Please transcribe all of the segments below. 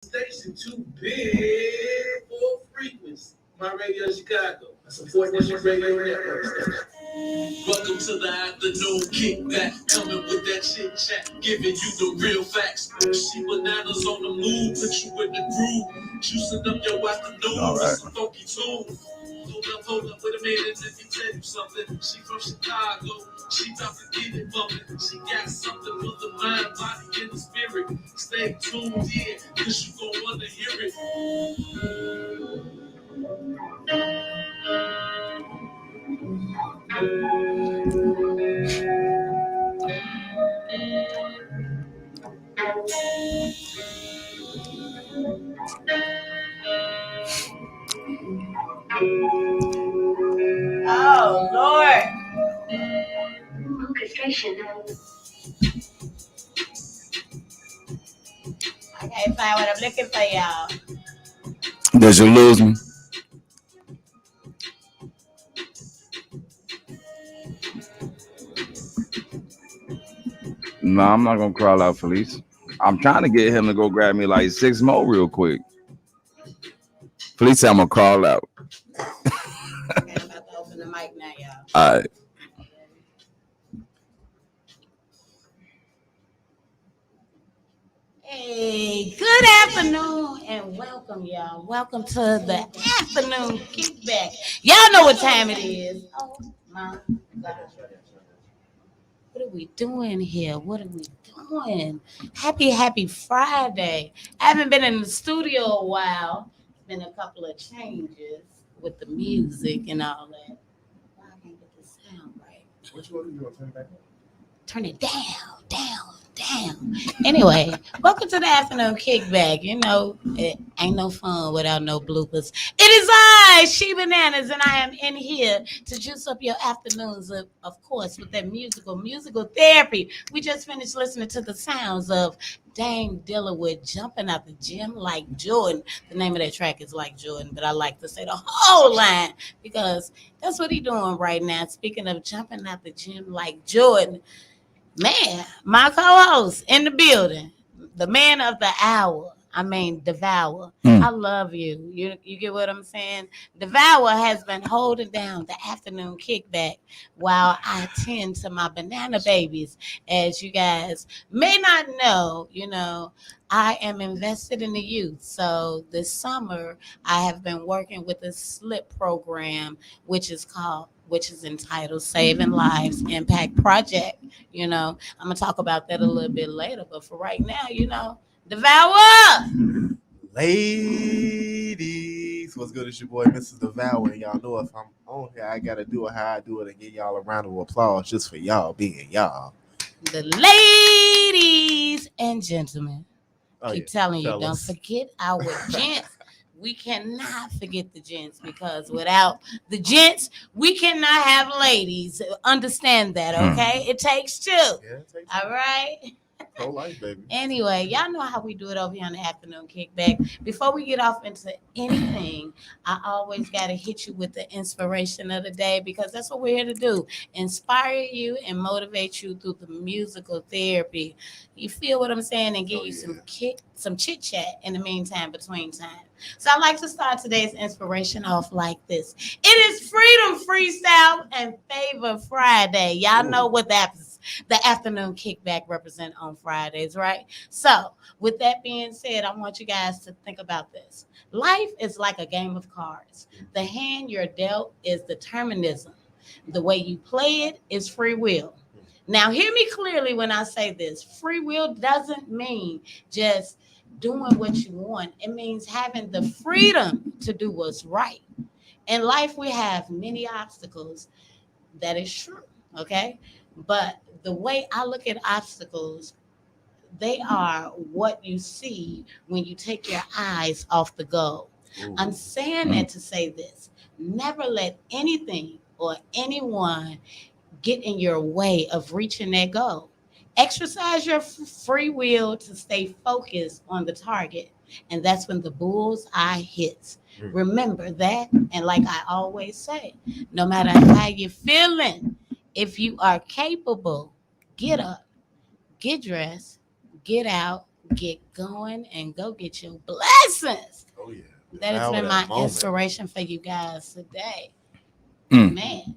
Station too big for frequency. My radio Chicago. I support this radio network station. Welcome to the afternoon kickback. Coming with that chit chat, giving you the real facts. She bananas on the move, put you in the groove. Juicing up your afternoon with some funky tunes. Hold up, wait a minute, let me tell you something. She from Chicago, she about to get it bumping. She got something for the mind, body, and the spirit. Stay tuned in, cause you gon' wanna hear it. Oh, Lord. I can't find what I'm looking for, y'all. Did you lose me? No, I'm not gonna crawl out, Felice. I'm trying to get him to go grab me like 6 more real quick. Felice, I'm gonna crawl out. Okay, I'm about to open the mic now, y'all. All right. Hey, good afternoon and welcome, y'all. Welcome to the afternoon kickback. Y'all know what time it is. Oh my God. What are we doing here? What are we doing? Happy Friday. I haven't been in the studio a while. Been a couple of changes with the music and all that. Why I can't get the sound right? Which one do you want to turn it back up? Turn it down. Anyway, welcome to the afternoon kickback. You know, it ain't no fun without no bloopers. It is I, ChiBananas, and I am in here to juice up your afternoons, of course, with that musical therapy. We just finished listening to the sounds of Dame Dillerwood jumping out the gym like Jordan. The name of that track is Like Jordan, but I like to say the whole line because that's what he's doing right now. Speaking of jumping out the gym like Jordan, man, my co-host in the building, the man of the hour. I mean, Devour. I love you. You get what I'm saying? Devour has been holding down the afternoon kickback while I tend to my banana babies. As you guys may not know, I am invested in the youth. So this summer, I have been working with a SLIP program, which is entitled Saving Lives Impact Project. I'm gonna talk about that a little bit later, but for right now, Devour. Ladies, what's good? It's your boy, Mrs. Devour. And y'all know if I'm on here, I gotta do it how I do it and give y'all a round of applause just for y'all being y'all. The ladies and gentlemen, keep telling you, fellas. don't forget our gents. We cannot forget the gents because without the gents, we cannot have ladies. Understand that, okay? It takes two. Yeah, it takes All right? whole life, baby. Anyway, y'all know how we do it over here on the afternoon kickback. Before we get off into anything, I always got to hit you with the inspiration of the day because that's what we're here to do. Inspire you and motivate you through the musical therapy. You feel what I'm saying? And give you some chit chat in the meantime, between time. So I'd like to start today's inspiration off like this. It is Freedom Freestyle and Favor Friday. Y'all know what the afternoon kickback represent on Fridays, right? So with that being said, I want you guys to think about this. Life is like a game of cards. The hand you're dealt is determinism. The way you play it is free will. Now, hear me clearly when I say this. Free will doesn't mean just doing what you want. It means having the freedom to do what's right. In life, we have many obstacles. That is true, okay? But the way I look at obstacles, they are what you see when you take your eyes off the goal. I'm saying that to say this. Never let anything or anyone get in your way of reaching that goal. Exercise your free will to stay focused on the target. And that's when the bull's eye hits. Remember that. And like I always say, no matter how you're feeling, if you are capable, get up, get dressed, get out, get going and go get your blessings. Oh yeah. That has Now been that my moment. inspiration for you guys today. Mm. Man,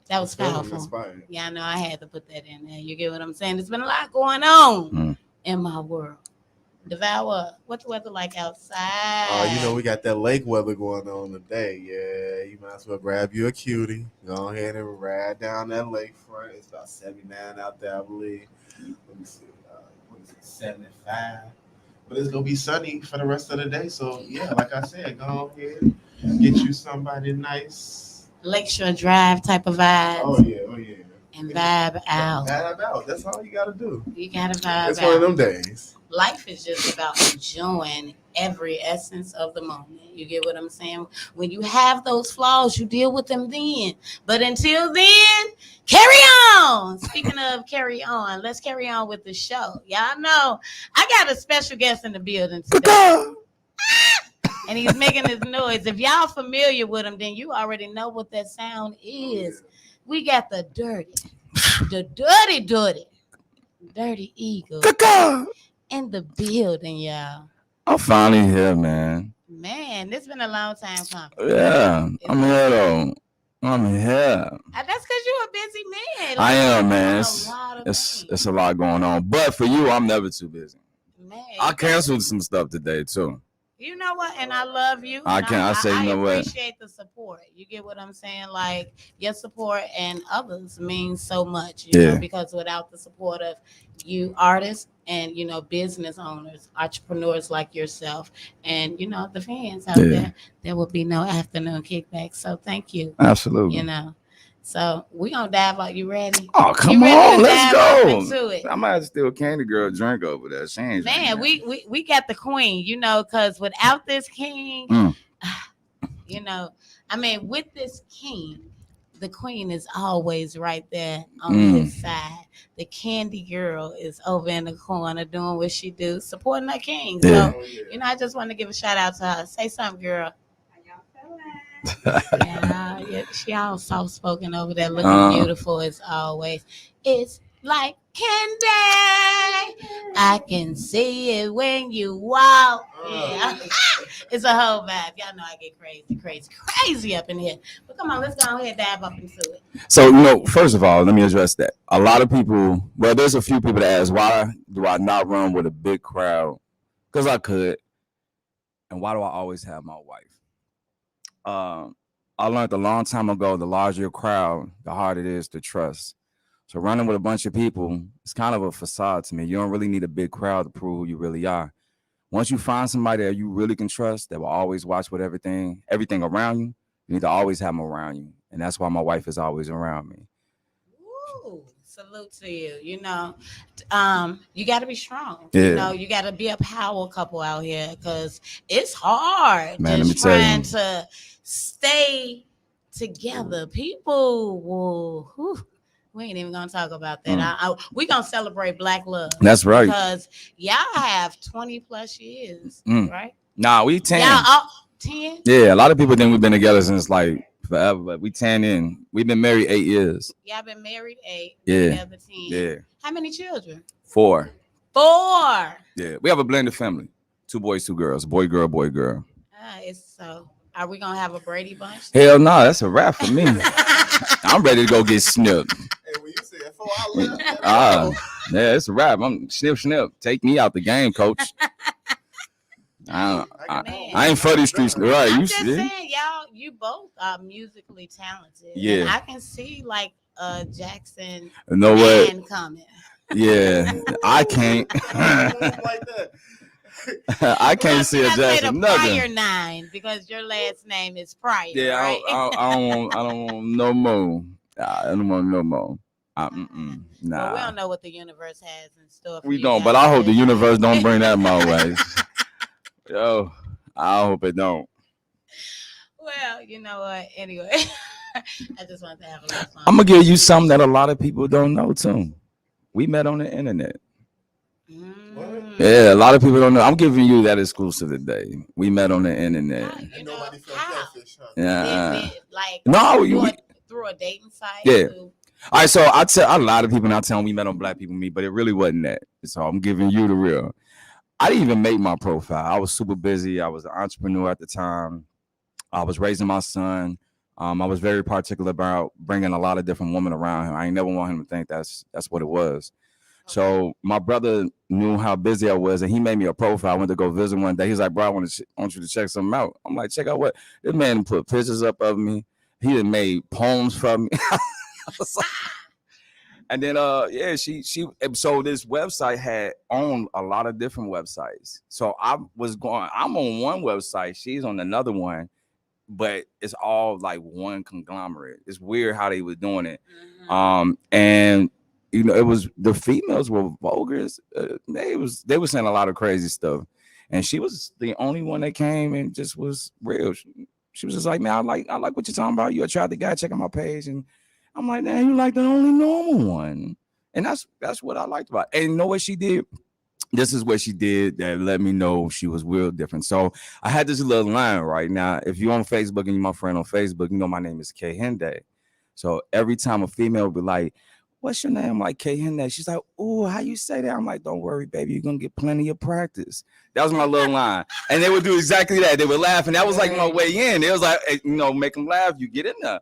that was Feeling powerful. inspired. Yeah, I know I had to put that in there. You get what I'm saying? There's been a lot going on Mm. in my world. Devour, what's the weather like outside? You know, we got that lake weather going on today. Yeah, you might as well grab you a cutie. Go ahead and ride down that lakefront. It's about 79 out there, I believe. Let me see. What is it, 75? But it's going to be sunny for the rest of the day. So, yeah, like I said, go ahead, get you somebody nice. Lakeshore Drive type of vibes. Oh, yeah, oh, yeah. And vibe out. Vibe out. That's all you got to do. You gotta vibe It's out. one of them days. Life is just about enjoying every essence of the moment. You get what I'm saying? When you have those flaws, you deal with them then. But until then, carry on. Speaking of carry on, let's carry on with the show. Y'all know I got a special guest in the building today. And he's making this noise. If y'all familiar with him, then you already know what that sound is. We got the Dirty Eagle in the building, y'all. I'm finally here, man. Man, this been a long time coming. Yeah, I'm here though. I'm here. That's because you're a busy man. I am, man. It's a lot going on. But for you, I'm never too busy. Man, I canceled some stuff today too. You know what? And I love you. I appreciate the support. You get what I'm saying? Like your support and others means so much. You know, because without the support of you artists and business owners, entrepreneurs like yourself, and the fans out there would be no afternoon kickback. So thank you. Absolutely. So we gonna dive out. You ready? Oh, come on, let's go. I might have to steal Candy Girl drink over there. She ain't man, we got the queen, because without this king, with this king, the queen is always right there on his side. The Candy Girl is over in the corner doing what she do, supporting her king. So, I just want to give a shout out to her. Say something, girl. Yeah, she all soft spoken over there, looking beautiful as always. It's like candy. I can see it when you walk. Yeah, it's a whole vibe. Y'all know I get crazy up in here. But come on, let's go ahead and dive up into it. So, first of all, let me address that. A lot of people, there's a few people that ask, why do I not run with a big crowd? Because I could. And why do I always have my wife? I learned a long time ago, the larger your crowd, the harder it is to trust. So running with a bunch of people, it's kind of a facade to me. You don't really need a big crowd to prove who you really are. Once you find somebody that you really can trust, that will always watch with everything around you, you need to always have them around you. And that's why my wife is always around me. Ooh, salute to you. You got to be strong. Yeah. You got to be a power couple out here because it's hard. Man, just trying to stay together. People will. We ain't even gonna talk about that. We're gonna celebrate Black love. That's right. Because y'all have 20 plus years, right? Nah, we 10. Y'all 10? Yeah, a lot of people think we've been together since like forever, but we 10 in. We've been married 8 years. Y'all been married 8. Yeah. Together 10. Yeah. How many children? 4. 4. Yeah, we have a blended family. 2 boys, 2 girls. Boy, girl, boy, girl. So. Are we gonna have a Brady bunch? Hell no, that's a wrap for me. I'm ready to go get snipped. Hey, when you said 4, I left. Yeah, it's a wrap. I'm snip. Take me out the game, coach. I ain't for these streets, right? I'm just saying, y'all, you both are musically talented. Yeah, and I can see like Jackson. You know what? Coming. Yeah, I can't. Like that. I can't see a Jackson. Pryor 9 because your last name is Pryor. Yeah, right? I don't want no more. I don't want no more. Nah. Well, we don't know what the universe has in store for we you don't, guys. but I hope the universe don't bring that my way. Yo, I hope it don't. Well, you know what? Anyway, I just wanted to have a little fun. I'm gonna give you something that a lot of people don't know too. We met on the internet. Yeah, a lot of people don't know. I'm giving you that exclusive today. We met on the internet. Nobody felt selfish, huh? Yeah. Through a dating site. Yeah. All right, so I tell a lot of people now telling we met on Black People Meet, but it really wasn't that. So I'm giving you the real. I didn't even make my profile. I was super busy. I was an entrepreneur at the time. I was raising my son. I was very particular about bringing a lot of different women around him. I ain't never want him to think that's what it was. So my brother knew how busy I was, and he made me a profile. I went to go visit one day. He's like, "Bro, I want you to check something out." I'm like, "Check out what?" This man put pictures up of me. He had made poems for me. And then yeah, she so this website had owned a lot of different websites. So I'm on one website, she's on another one, but it's all like one conglomerate. It's weird how they was doing it. And you know, it was the females were vulgar. They were saying a lot of crazy stuff. And she was the only one that came and just was real. She was just like, "Man, I like what you're talking about. You attracted guy, checking my page." And I'm like, "Man, you like the only normal one." And that's what I liked about it. And you know what she did? This is what she did that let me know she was real different. So I had this little line right now. If you're on Facebook and you're my friend on Facebook, you know my name is K Hende. So every time a female would be like, "What's your name?" I'm like, K Hende. She's like, "Oh, how you say that?" I'm like, "Don't worry, baby. You're going to get plenty of practice." That was my little line. And they would do exactly that. They would laugh. And that was like my way in. It was like, you know, make them laugh. You get in there.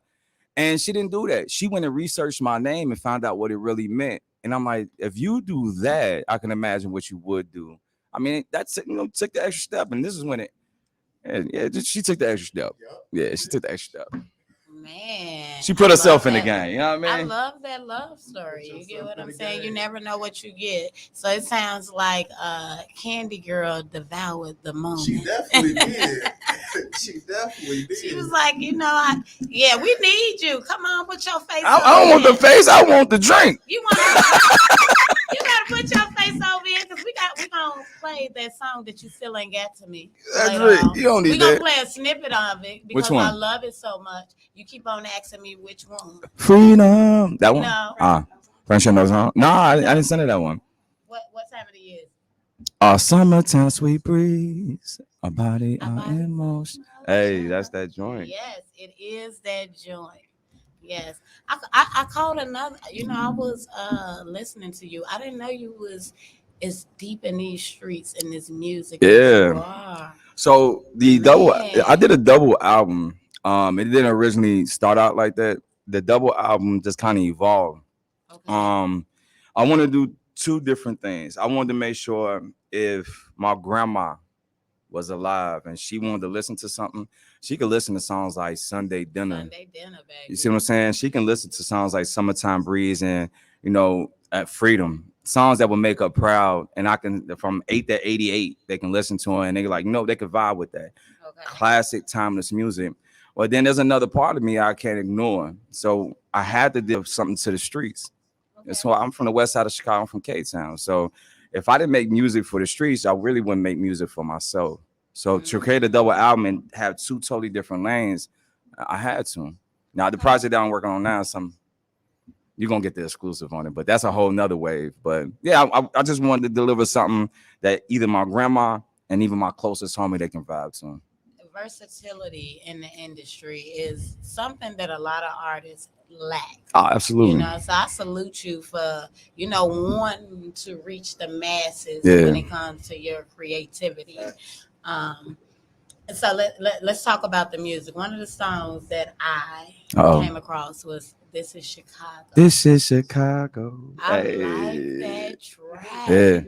And she didn't do that. She went and researched my name and found out what it really meant. And I'm like, if you do that, I can imagine what you would do. I mean, that's, you know, took the extra step. And this is when she took the extra step. Yeah, she took the extra step. Man, she put herself in the game. You know what I I mean? love that love story. You get what I'm saying? You never know what you get. So it sounds like Candy Girl devoured the moment. She definitely did. She definitely did. She was like, you know, yeah, we need you. Come on, put your face. I don't want the face. I want the drink. You you gotta put your face over here because we gonna play that song that you still ain't got to me. That's right. You don't need that. We gonna play a snippet of it because I love it so much. You keep on asking me which one. Freedom. That one? No. Friendship knows how? No, I didn't send her that one. What time of the year? Summertime, sweet breeze. Our body, our emotion. Hey, that's that joint. Yes, it is that joint. Yes. I called another, you know, I was listening to you. I didn't know you was as deep in these streets and this music. Yeah. So I did a double album. It didn't originally start out like that. The double album just kind of evolved. Okay. I want to do two different things. I wanted to make sure if my grandma was alive and she wanted to listen to something, she could listen to songs like Sunday Dinner. Sunday Dinner, baby. You see what I'm saying? She can listen to songs like Summertime Breeze and, you know, at Freedom. Songs that will make her proud. And I can, from 8 to 88, they can listen to her and they're like, no, they could vibe with that. Okay. Classic, timeless music. Well, then there's another part of me I can't ignore. So I had to do something to the streets. Okay. So I'm from the west side of Chicago. I'm from K-Town. So if I didn't make music for the streets, I really wouldn't make music for myself. So to create a double album and have two totally different lanes, I had to. Now, the project that I'm working on now, you're going to get the exclusive on it, but that's a whole nother wave. But yeah, I just wanted to deliver something that either my grandma and even my closest homie, they can vibe to. Versatility in the industry is something that a lot of artists lack. Oh, absolutely. You know, so I salute you for, you know, wanting to reach the masses when it comes to your creativity. So let's talk about the music. One of the songs that I came across was "This Is Chicago." This is Chicago. I like that track. Yeah.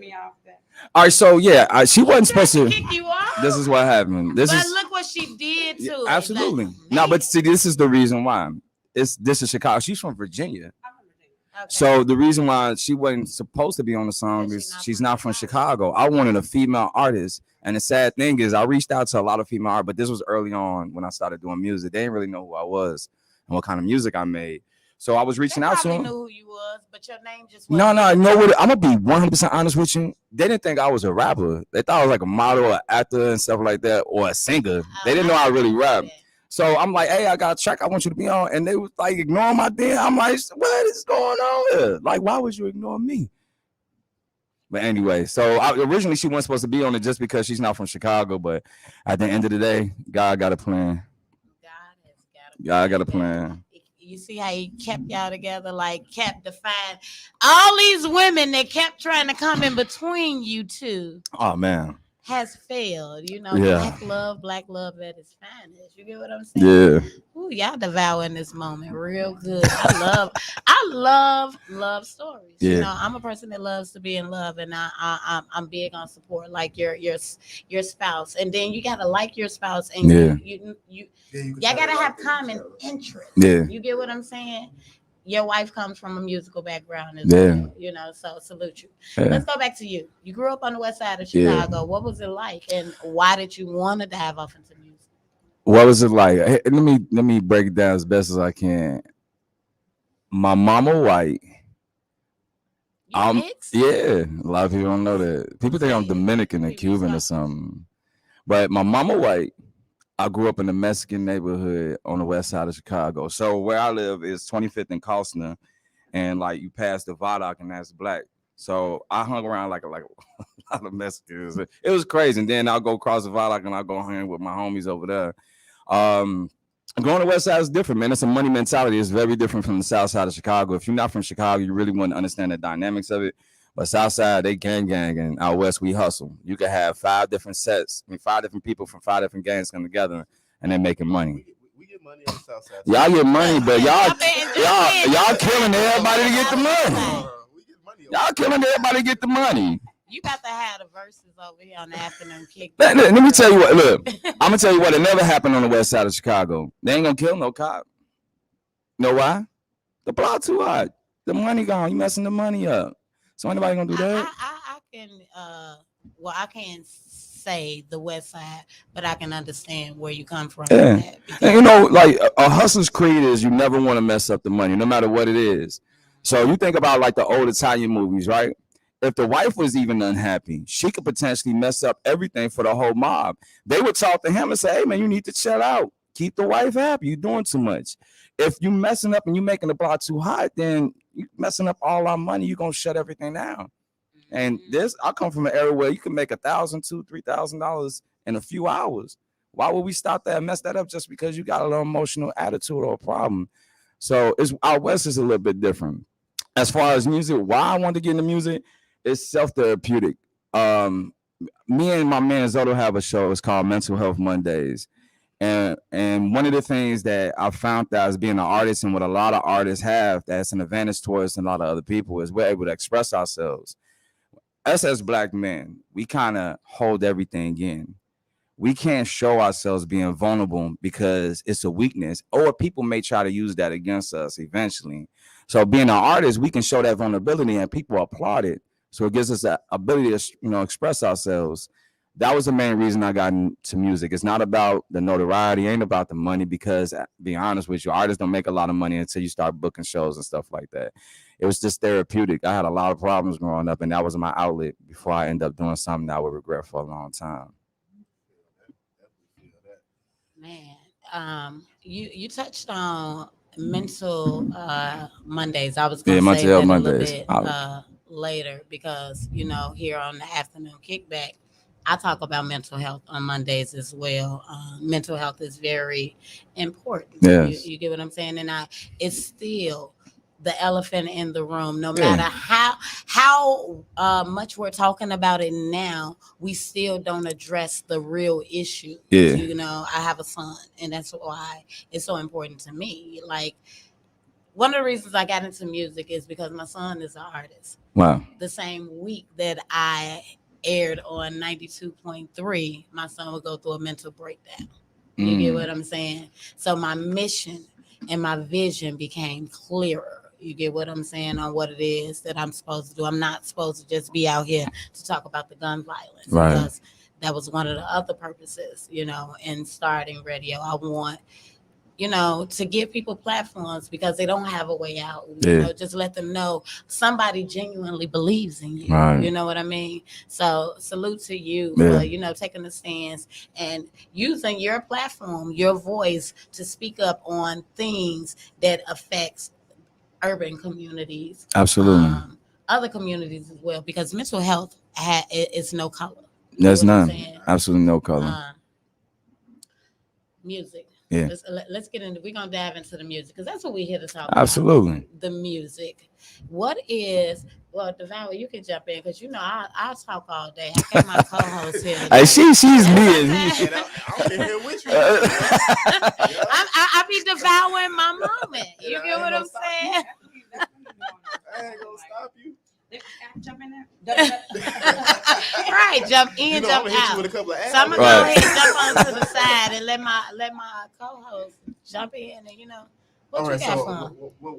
All right, so yeah, she wasn't supposed to kick you off. This is what happened. But look what she did too. Yeah, absolutely. Like, no, but see, this is the reason why. This is Chicago. She's from Virginia. Okay. So the reason why she wasn't supposed to be on the song is she's not from Chicago. I wanted a female artist. And the sad thing is I reached out to a lot of female artists, but this was early on when I started doing music. They didn't really know who I was and what kind of music I made. So I was reaching out to them. They knew who you was, but your name just wasn't. No, you know what? I'm going to be 100% honest with you. They didn't think I was a rapper. They thought I was like a model or actor and stuff like that, or a singer. They didn't know I really rap. So I'm like, hey, I got a track I want you to be on. And they was like ignoring my DM. I'm like, what is going on here? Like, why would you ignore me? But anyway, so originally she wasn't supposed to be on it just because she's not from Chicago. But at the end of the day, God got a plan. God got a plan. you see how he kept y'all together, like kept defining all these women that kept trying to come in between you two. Oh man. Has failed, Yeah. black love at its finest. You get what I'm saying? Yeah. Ooh, y'all devouring this moment real good. I love stories. Yeah. I'm a person that loves to be in love, and I'm big on support, like your spouse, and then you gotta like your spouse, and Yeah. y'all gotta have common interests. Yeah. You get what I'm saying? Your wife comes from a musical background as Yeah. well, so salute you. Yeah. Let's go back to you. You grew up on the west side of Yeah. Chicago. What was it like, and why did you want to dive off into music? What was it like? Hey, let me break it down as best as I can. My mama white. You mixed? Yeah, a lot of people don't know that. People think I'm Dominican and Cuban or something. But my mama white. I grew up in a Mexican neighborhood on the west side of Chicago. So where I live is 25th and Costner, and like you pass the Viaduct, and that's black. So I hung around like a lot of Mexicans. It was crazy. And then I'll go across the Viaduct and I'll go hang with my homies over there. Going to the west side is different, man. It's a money mentality. It's very different from the south side of Chicago. If you're not from Chicago, you really wouldn't understand the dynamics of it. But south side, they gang, and out west, we hustle. You can have 5 different sets. 5 different people from 5 different gangs come together, and they're making money. We get money on the south side. Y'all get money, but y'all killing everybody to get the money. Y'all killing everybody to get the money. You got to have the verses over here on the afternoon kick. Let me tell you what. Look, I'm gonna tell you what. It never happened on the west side of Chicago. They ain't gonna kill no cop. Know why? The block too hot. The money gone. You messing the money up. So anybody gonna do that? I can't say the west side, but I can understand where you come from. Yeah. And like a hustler's creed is you never want to mess up the money, no matter what it is. So you think about like the old Italian movies, right? If the wife was even unhappy, she could potentially mess up everything for the whole mob. They would talk to him and say, hey, man, you need to chill out. Keep the wife happy. You're doing too much. If you messing up and you making the block too hot, then you messing up all our money. You're going to shut everything down. And I come from an era where you can make $1,000, $2,000, $3,000 in a few hours. Why would we stop that and mess that up just because you got a little emotional attitude or a problem? So out west is a little bit different. As far as music, why I wanted to get into music, it's self-therapeutic. Me and my man Zoto have a show. It's called Mental Health Mondays. And one of the things that I found out as being an artist, and what a lot of artists have that's an advantage towards a lot of other people, is we're able to express ourselves. Us as black men, we kind of hold everything in. We can't show ourselves being vulnerable because it's a weakness, or people may try to use that against us eventually. So being an artist, we can show that vulnerability and people applaud it. So it gives us the ability to, express ourselves. That was the main reason I got into music. It's not about the notoriety, ain't about the money, because being honest with you, artists don't make a lot of money until you start booking shows and stuff like that. It was just therapeutic. I had a lot of problems growing up, and that was my outlet before I end up doing something that I would regret for a long time. Man, you touched on mental Mondays. I was going to say that Mondays. A little bit later, because here on the afternoon kickback, I talk about mental health on Mondays as well. Mental health is very important. Yes. You get what I'm saying? And it's still the elephant in the room. No matter how much we're talking about it now, we still don't address the real issue. Yeah. I have a son, and that's why it's so important to me. Like, one of the reasons I got into music is because my son is an artist. Wow. The same week that I aired on 92.3, my son would go through a mental breakdown. You get what I'm saying? So my mission and my vision became clearer. You get what I'm saying on what it is that I'm supposed to do. I'm not supposed to just be out here to talk about the gun violence. Right. Because that was one of the other purposes, in starting radio. I want, to give people platforms because they don't have a way out. Just let them know somebody genuinely believes in you. Right. You know what I mean? So salute to you for, taking the stance and using your platform, your voice to speak up on things that affects urban communities. Absolutely. Other communities as well, because mental health is no color. There's none. Absolutely no color. Music. Yeah. Let's get into. We're gonna dive into the music because that's what we here to talk Absolutely. about. The music. What is? Well, Devour, you can jump in because I'll talk all day. I got my co-host here. Hey, she's me. I'm in here with you. I be devouring my moment. You get what I'm saying? I ain't gonna stop you. Jump in there. Right, jump in, I'm jump gonna hit out. you with a couple of So I'm gonna go ahead and jump onto the side and let my co-host jump in and what all you right, got so for him?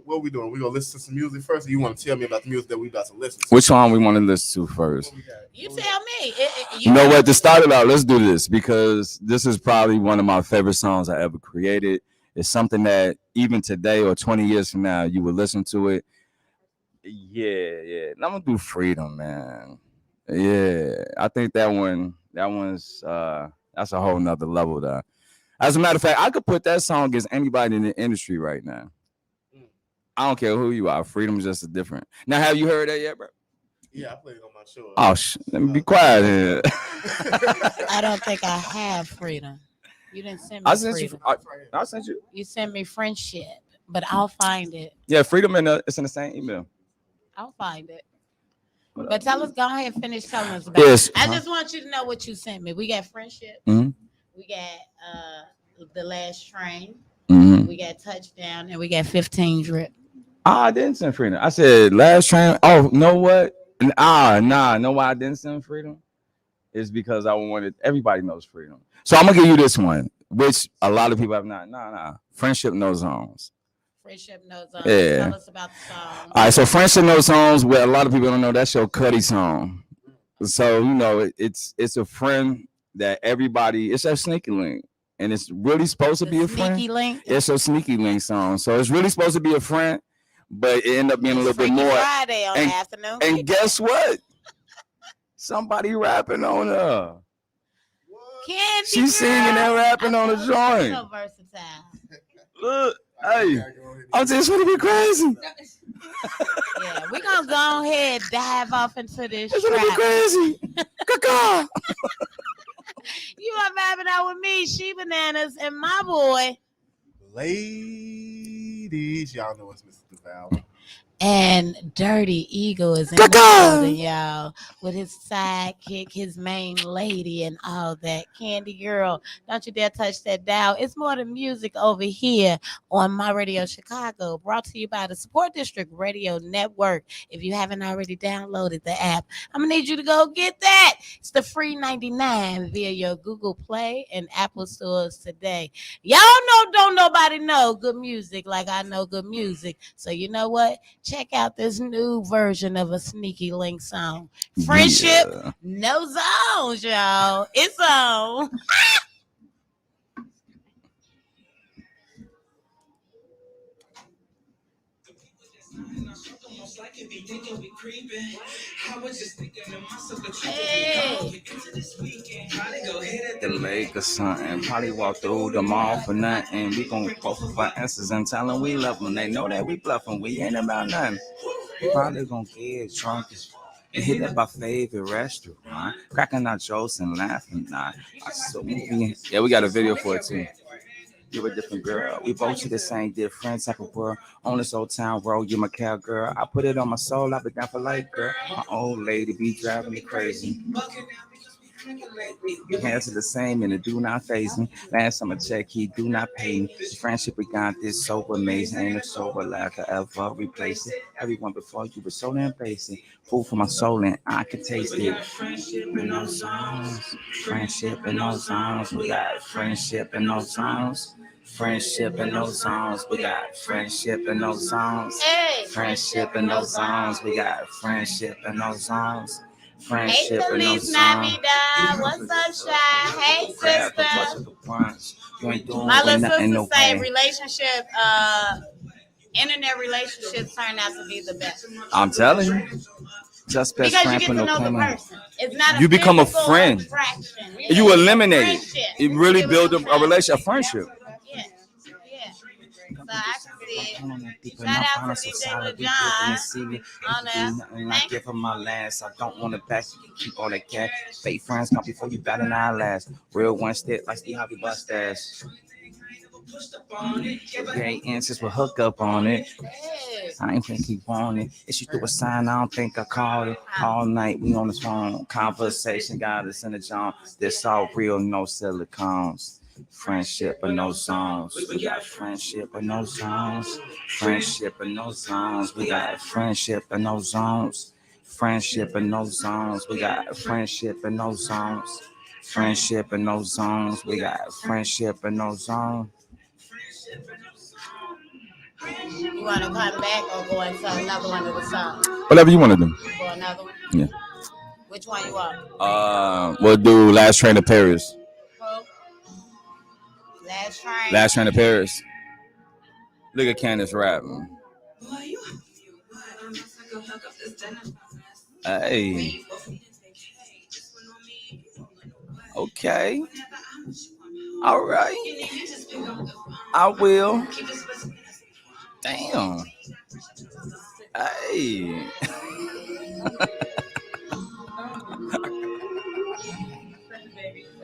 what we doing? We gonna listen to some music first, or you want to tell me about the music that we about to listen to? Which one we want to listen to first? You tell me. You know what? To start it out, let's do this because this is probably one of my favorite songs I ever created. It's something that even today or 20 years from now, you would listen to it. Yeah. I'm gonna do Freedom, man. Yeah, I think that one's that's a whole nother level there. As a matter of fact, I could put that song against anybody in the industry right now. I don't care who you are. Freedom's just a different. Now, have you heard that yet, bro? Yeah, I played it on my show. Oh, let me be quiet here. I don't think I have Freedom. You didn't send me Freedom. I sent you. You sent me Friendship, but I'll find it. Yeah, Freedom it's in the same email. I'll find it. But tell us, go ahead and finish telling us about it. I just want you to know what you sent me. We got Friendship. Mm-hmm. We got The Last Train. Mm-hmm. We got Touchdown, and we got 15 Drip. I didn't send Freedom. I said Last Train. Oh, know what? Know why I didn't send Freedom? It's because I wanted everybody knows Freedom. So I'm gonna give you this one, which a lot of people have not. Friendship No Zones. Friendship No Zones. Yeah. Tell us about the song. All right, so Friendship No Zones, what a lot of people don't know, that's your Cuddy song. So it's a friend that everybody. It's a sneaky link, and it's really supposed to be a friend. Sneaky link. It's a sneaky link song, so it's really supposed to be a friend, but it ended up being a little bit more. Friday on the afternoon. And guess what? Somebody rapping on her. Candy She's girl. singing and rapping on the joint. So versatile. Look, hey, I'm just want to be crazy. Yeah, we're gonna go ahead and dive off into this. It's gonna be crazy. Caca. You are vibing out with me, ChiBananas, and my boy. Ladies, y'all know it's Mr. Devour. And Dirty Eagle is in the building, y'all, with his sidekick, his main lady, and all that. Candy girl, don't you dare touch that dial. It's more than music over here on My Radio Chicago, brought to you by the Support District Radio Network. If you haven't already downloaded the app, I'm gonna need you to go get that. It's the free 99 via your Google Play and Apple stores today. Y'all know, don't nobody know good music like I know good music. So you know what? Check out this new version of a sneaky link song. Friendship, No Zones, y'all. It's on. The lake or something. Probably walk through the mall for nothing. We gon' post for answers and tell them we love them. They know that we bluffing. We ain't about nothing. Probably gonna get drunk and hit up our favorite restaurant. Cracking our jokes and laughing. Yeah, we got a video for it too. You're a different girl. We both to the same different type of world. On this old town road, you're my cowgirl. I put it on my soul. I be down for life, girl. My old lady be driving me crazy. Your hands are the same and it do not phase me. Last time I checked, he do not pay me. The friendship we got this so amazing. Ain't a sober life I ever replace it. Everyone before you was so damn basic. Food for my soul and I can taste it. Friendship in those songs. Friendship in those songs. We got friendship in those songs. Friendship in those songs, we got friendship in those songs. Hey. Friendship in those songs, we got friendship in those songs. Friendship hey, in those Feliz songs. Navidad. What's up, Shy? Hey, sister. My My little sister say relationship, internet relationships turn out to be the best. I'm telling you. Just best because friend you for get to no know the claim. person. It's not You become a friend. Attraction. You eliminate it. You really build a relationship, a friendship. Yeah. So I can see it. Shout out to DJ LaJohn on there. I give him my last. I don't want to back. You can keep all that cat. Fake friends come before you bat an eyelash. Real one step like the hobby bus dash. Great answers will hook up on it. I ain't finna keep on it. If she threw a sign, I don't think I called it. All night we on the phone. Conversation got us in the zone. This all real, no silicones. Friendship but no songs. We got friendship but no songs. Friendship but no songs. We got friendship but no zones. Friendship and no zones. We got friendship and no zones. Friendship and no zones. We got friendship and no zone. You want to come back or go into another one of the songs? Whatever you want to do. Go another one? Yeah. Which one you want? We'll do Last Train to Paris. Who? Last Train? Last Train to Paris. Look at Candace rapping. Hey. Okay. All right. I will. Damn. Hey.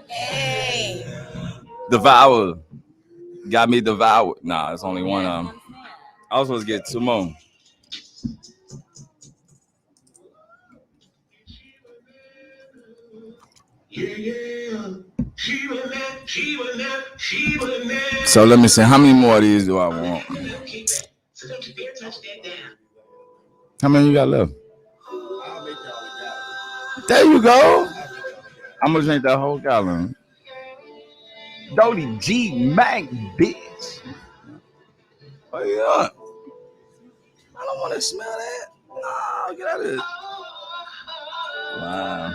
Hey. Devour. Got me devoured. Nah, it's only one. I was supposed to get two more. So let me see. How many more of these do I want? How many you got left? There you go. I'm gonna drink that whole gallon. Dirty G Mac, bitch. Oh yeah. I don't want to smell that. No, get out of here. Wow.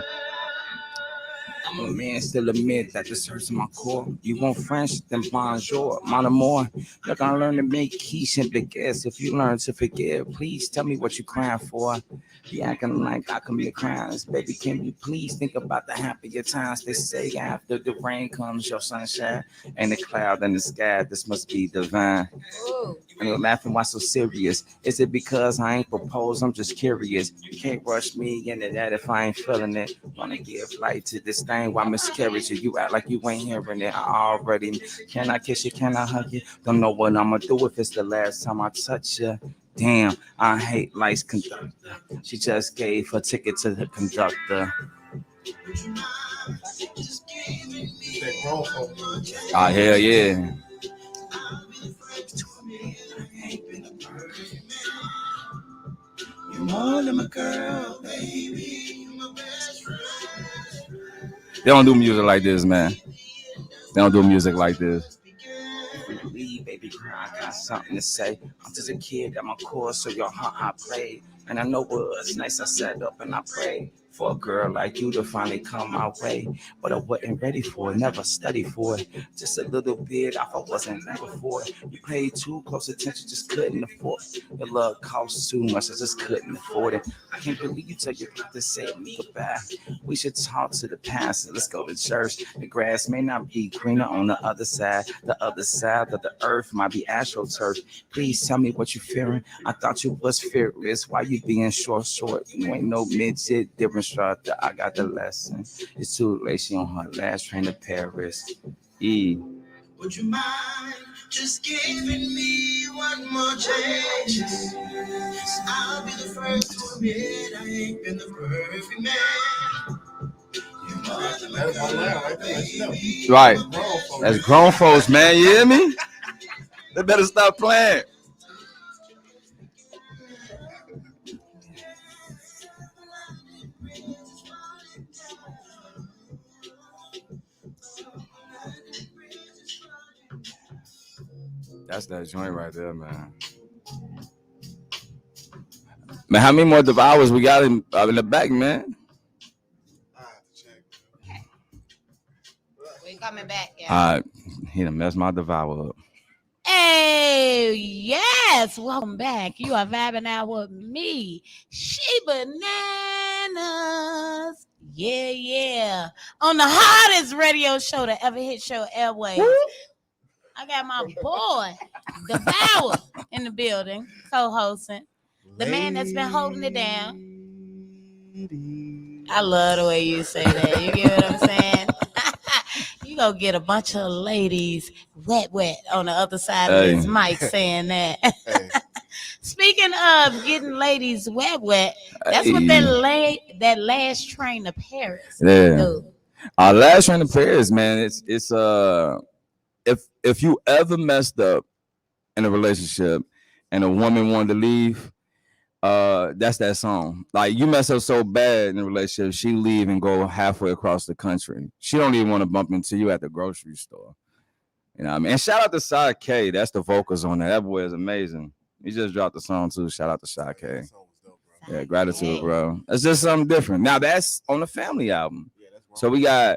I'm a man, still admit that this hurts my core. You want French, then bonjour, mon amour. You're gonna learn to make quiche and baguettes. If you learn to forgive, please tell me what you're crying for. You acting like I commit crimes. Baby, can you please think about the happier times? They say after the rain comes your sunshine and the cloud in the sky. This must be divine. And you're laughing, why so serious? Is it because I ain't proposed? I'm just curious. You can't rush me into that if I ain't feeling it. Wanna give light to this thing, why miscarriage you? You act like you ain't hearing it. I already, can I kiss you? Can I hug you? Don't know what I'ma do if it's the last time I touch you. Damn, I hate life's conductor. She just gave her ticket to the conductor. Ah, hell yeah. You're more than my girl, baby. They don't do music like this, man. They don't do music like this. Baby girl, I got something to say. I'm just a kid at my core, so your heart I played. And I know it was nice I sat up and I prayed for a girl like you to finally come my way. But I wasn't ready for it, never studied for it. Just a little bit off, I wasn't ready for it. You paid too close attention, just couldn't afford it. Your love cost too much, I just couldn't afford it. I can't believe you took your gift to say me goodbye. We should talk to the pastor, let's go to church. The grass may not be greener on the other side. The other side of the earth might be astroturf. Please tell me what you're fearing. I thought you was fearless. Why you being short? You ain't no midget, different instructor. I got the lesson. It's too late. She on her last train to Paris. Would you mind just giving me one more chance? I'll be the first to admit I ain't been the perfect man. Right. That's grown folks, man. You hear me? They better stop playing. That's that joint right there, man. Man, how many more devours we got in the back, man? We coming back, yeah. All right. He done messed my devour up. Hey, yes, welcome back. You are vibing out with me, ChiBananas. Yeah. On the hottest radio show to ever hit your airwaves. I got my boy, Devour, in the building, co-hosting. The man that's been holding it down. I love the way you say that. You get what I'm saying? You gonna get a bunch of ladies wet on the other side of Hey. this mic saying that. Hey, Speaking of getting ladies wet, that's what that last train to Paris Yeah. do. Our last train to Paris, man. It's if you ever messed up in a relationship and a woman wanted to leave, that's that song. Like you mess up so bad in a relationship, she leave and go halfway across the country. She don't even want to bump into you at the grocery store. You know what I mean? And shout out to Shy K. That's the vocals on that. That boy is amazing. He just dropped the song too. Shout out to Shy K. that song was dope, bro. Yeah, gratitude, bro. It's just something different. Now that's on the family album. Yeah, that's wrong. So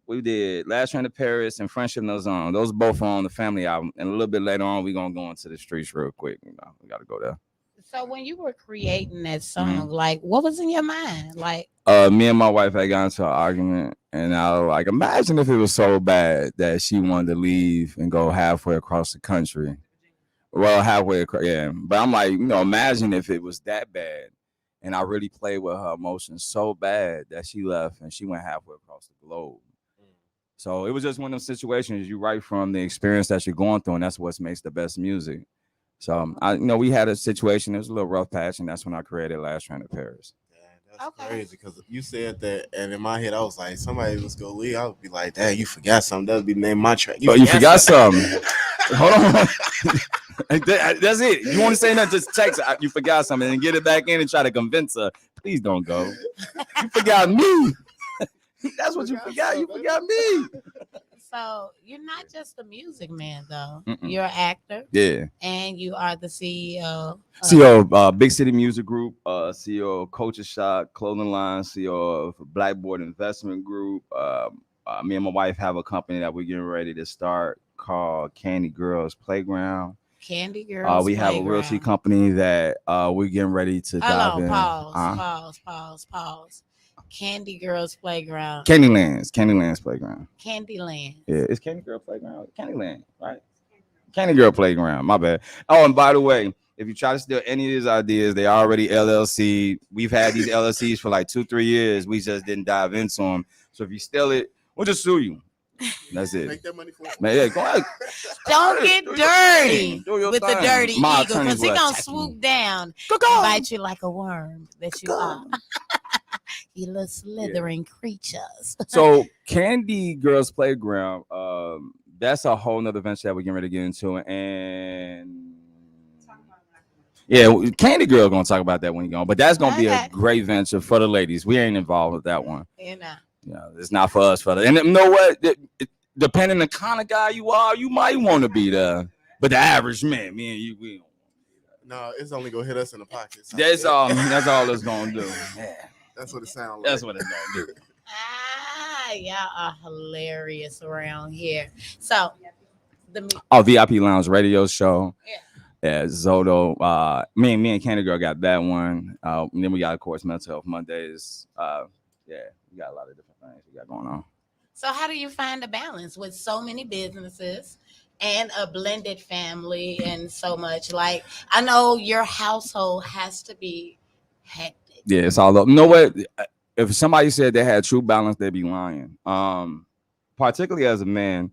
we did Last Train to Paris and Friendship No Zone. Those both are on the family album. And a little bit later on, we're gonna go into the streets real quick. You know, we gotta go there. So when you were creating that song, like what was in your mind? Like Me and my wife had gotten into an argument, and I was like, imagine if it was so bad that she wanted to leave and go halfway across the country. Well, halfway across, yeah. But I'm like, imagine if it was that bad, and I really played with her emotions so bad that she left and she went halfway across the globe. So it was just one of those situations you write from the experience that you're going through, and that's what makes the best music. So we had a situation. It was a little rough patch, and that's when I created Last Train to Paris. That's crazy because you said that, and in my head, I was like, somebody was gonna leave. I would be like, "Dang, you forgot something." That would be named my track. You forgot something. Hold on. That's it. You want to say nothing? Just text. You forgot something, and get it back in and try to convince her. Please don't go. You forgot me. That's what you forgot. You forgot me. So you're not just a music man, though. Mm-mm. You're an actor. Yeah. And you are the CEO. CEO of Big City Music Group, CEO of Culture Shock Clothing Line, CEO of Blackboard Investment Group. Me and my wife have a company that we're getting ready to start called Candy Girls Playground. Candy Girls we have a realty company that we're getting ready to dive in. Pause. Candy Girls Playground. Candyland's Playground. Candyland. Yeah, it's Candy Girl Playground. Candyland, right? Candy Girl Playground. My bad. Oh, and by the way, if you try to steal any of these ideas, they already LLC. We've had these LLCs for like 2-3 years. We just didn't dive into them. So if you steal it, we'll just sue you. That's it. Make that money for Man, yeah, go ahead. Don't get dirty with the Dirty My Eagle because he's going to swoop down and bite you like a worm that you are. You little slithering creatures. So Candy Girls Playground, that's a whole nother venture that we're getting ready to get into. And yeah, Candy Girl gonna talk about that when you go. But that's gonna be a great venture for the ladies. We ain't involved with that one. It's not for us, fella. And you know what? Depending on the kind of guy you are, you might want to be there. But the average man, me and you, we don't. No, it's only gonna hit us in the pockets. That's all it's gonna do. Yeah. That's what it sounds like. That's what it's gonna do. Y'all are hilarious around here. So VIP Lounge radio show. Yeah, Zoto. Me and Candy Girl got that one. And then we got, of course, Mental Health Mondays. We got a lot of different things we got going on. So how do you find a balance with so many businesses and a blended family and so much? Like, I know your household has to be hectic. Yeah, it's all up. You know what? If somebody said they had true balance, they'd be lying. Particularly as a man,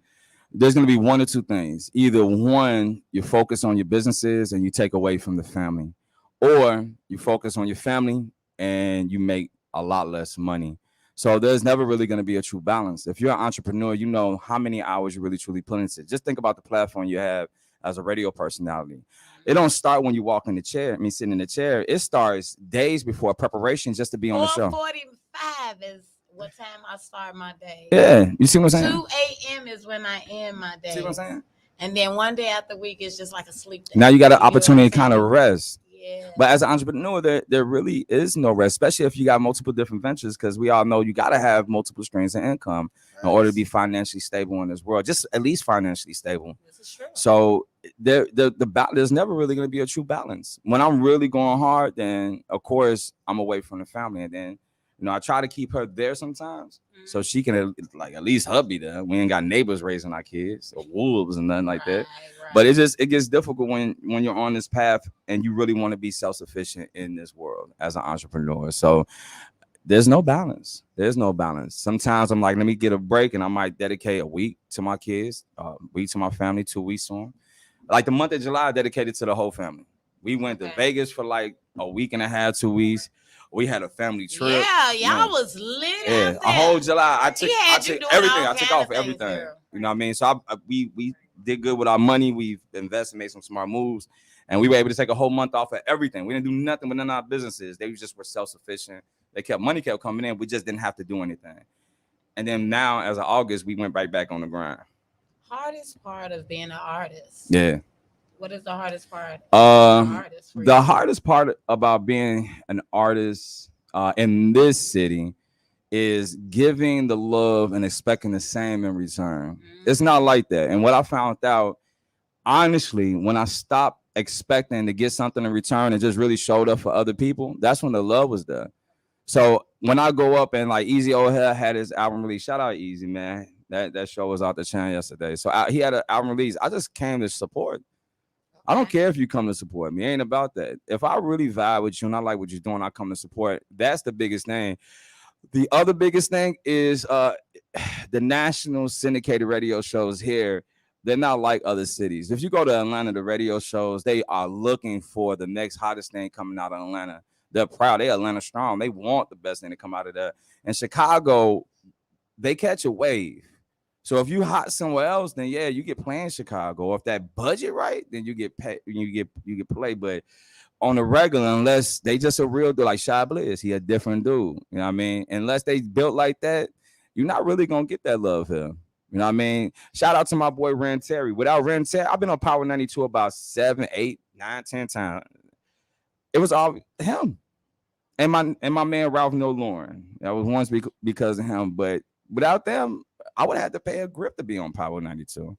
there's going to be one or two things. Either one, you focus on your businesses and you take away from the family, or you focus on your family and you make a lot less money. So there's never really going to be a true balance. If you're an entrepreneur, you know how many hours you really truly put into it. Just think about the platform you have as a radio personality. It don't start when you walk in the chair. Sitting in the chair. It starts days before preparation just to be on the show. 4:45 is what time I start my day. Yeah, you see what I'm saying? 2 a.m. is when I end my day. See what I'm saying? And then one day out the week is just like a sleep day. Now you got an opportunity to kind of rest. Yeah. But as an entrepreneur, there really is no rest, especially if you got multiple different ventures, because we all know you got to have multiple streams of income in order to be financially stable in this world, just at least financially stable. This is true. So there's never really going to be a true balance. When I'm really going hard, then of course I'm away from the family, and then I try to keep her there sometimes so she can at least her be there. We ain't got neighbors raising our kids or wolves and nothing like that. Right. But it gets difficult when you're on this path and you really want to be self-sufficient in this world as an entrepreneur. So there's no balance. There's no balance. Sometimes I'm like, let me get a break, and I might dedicate a week to my kids, a week to my family, 2 weeks to them. Like the month of July, I dedicated to the whole family. We went to Vegas for like a week and a half, 2 weeks. We had a family trip. Yeah, y'all Man. was lit Yeah, out a there. whole July. I took everything. I took off everything. everything. You know what I mean? So we did good with our money. We've invested, made some smart moves, and we were able to take a whole month off of everything. We didn't do nothing with none of our businesses. They just were self-sufficient. Money kept coming in. We just didn't have to do anything. And then now, as of August, we went right back on the grind. Hardest part of being an artist. Yeah. What is the hardest part? The hardest part about being an artist in this city is giving the love and expecting the same in return. It's not like that. And what I found out, honestly, when I stopped expecting to get something in return and just really showed up for other people, that's when the love was there. So when I go up and like Easy O'Hare had his album release, shout out Easy, man. That show was out the channel yesterday. So he had an album release. I just came to support. I don't care if you come to support me. It ain't about that. If I really vibe with you and I like what you're doing, I come to support. That's the biggest thing. The other biggest thing is the national syndicated radio shows here. They're not like other cities. If you go to Atlanta, the radio shows, they are looking for the next hottest thing coming out of Atlanta. They're proud. They're Atlanta strong. They want the best thing to come out of there. And Chicago, they catch a wave. So if you hot somewhere else, then yeah, you get play in Chicago. Or if that budget right, then you get paid. You get play. But on the regular, unless they just a real dude like Shy Bliss, he a different dude. You know what I mean? Unless they built like that, you're not really gonna get that love here. You know what I mean? Shout out to my boy Ren Terry. Without Ren Terry, I've been on Power 92 about 7, 8, 9, 10 times. It was all him and my man Ralph No Lauren. That was once because of him, but without them, I would have had to pay a grip to be on Power 92.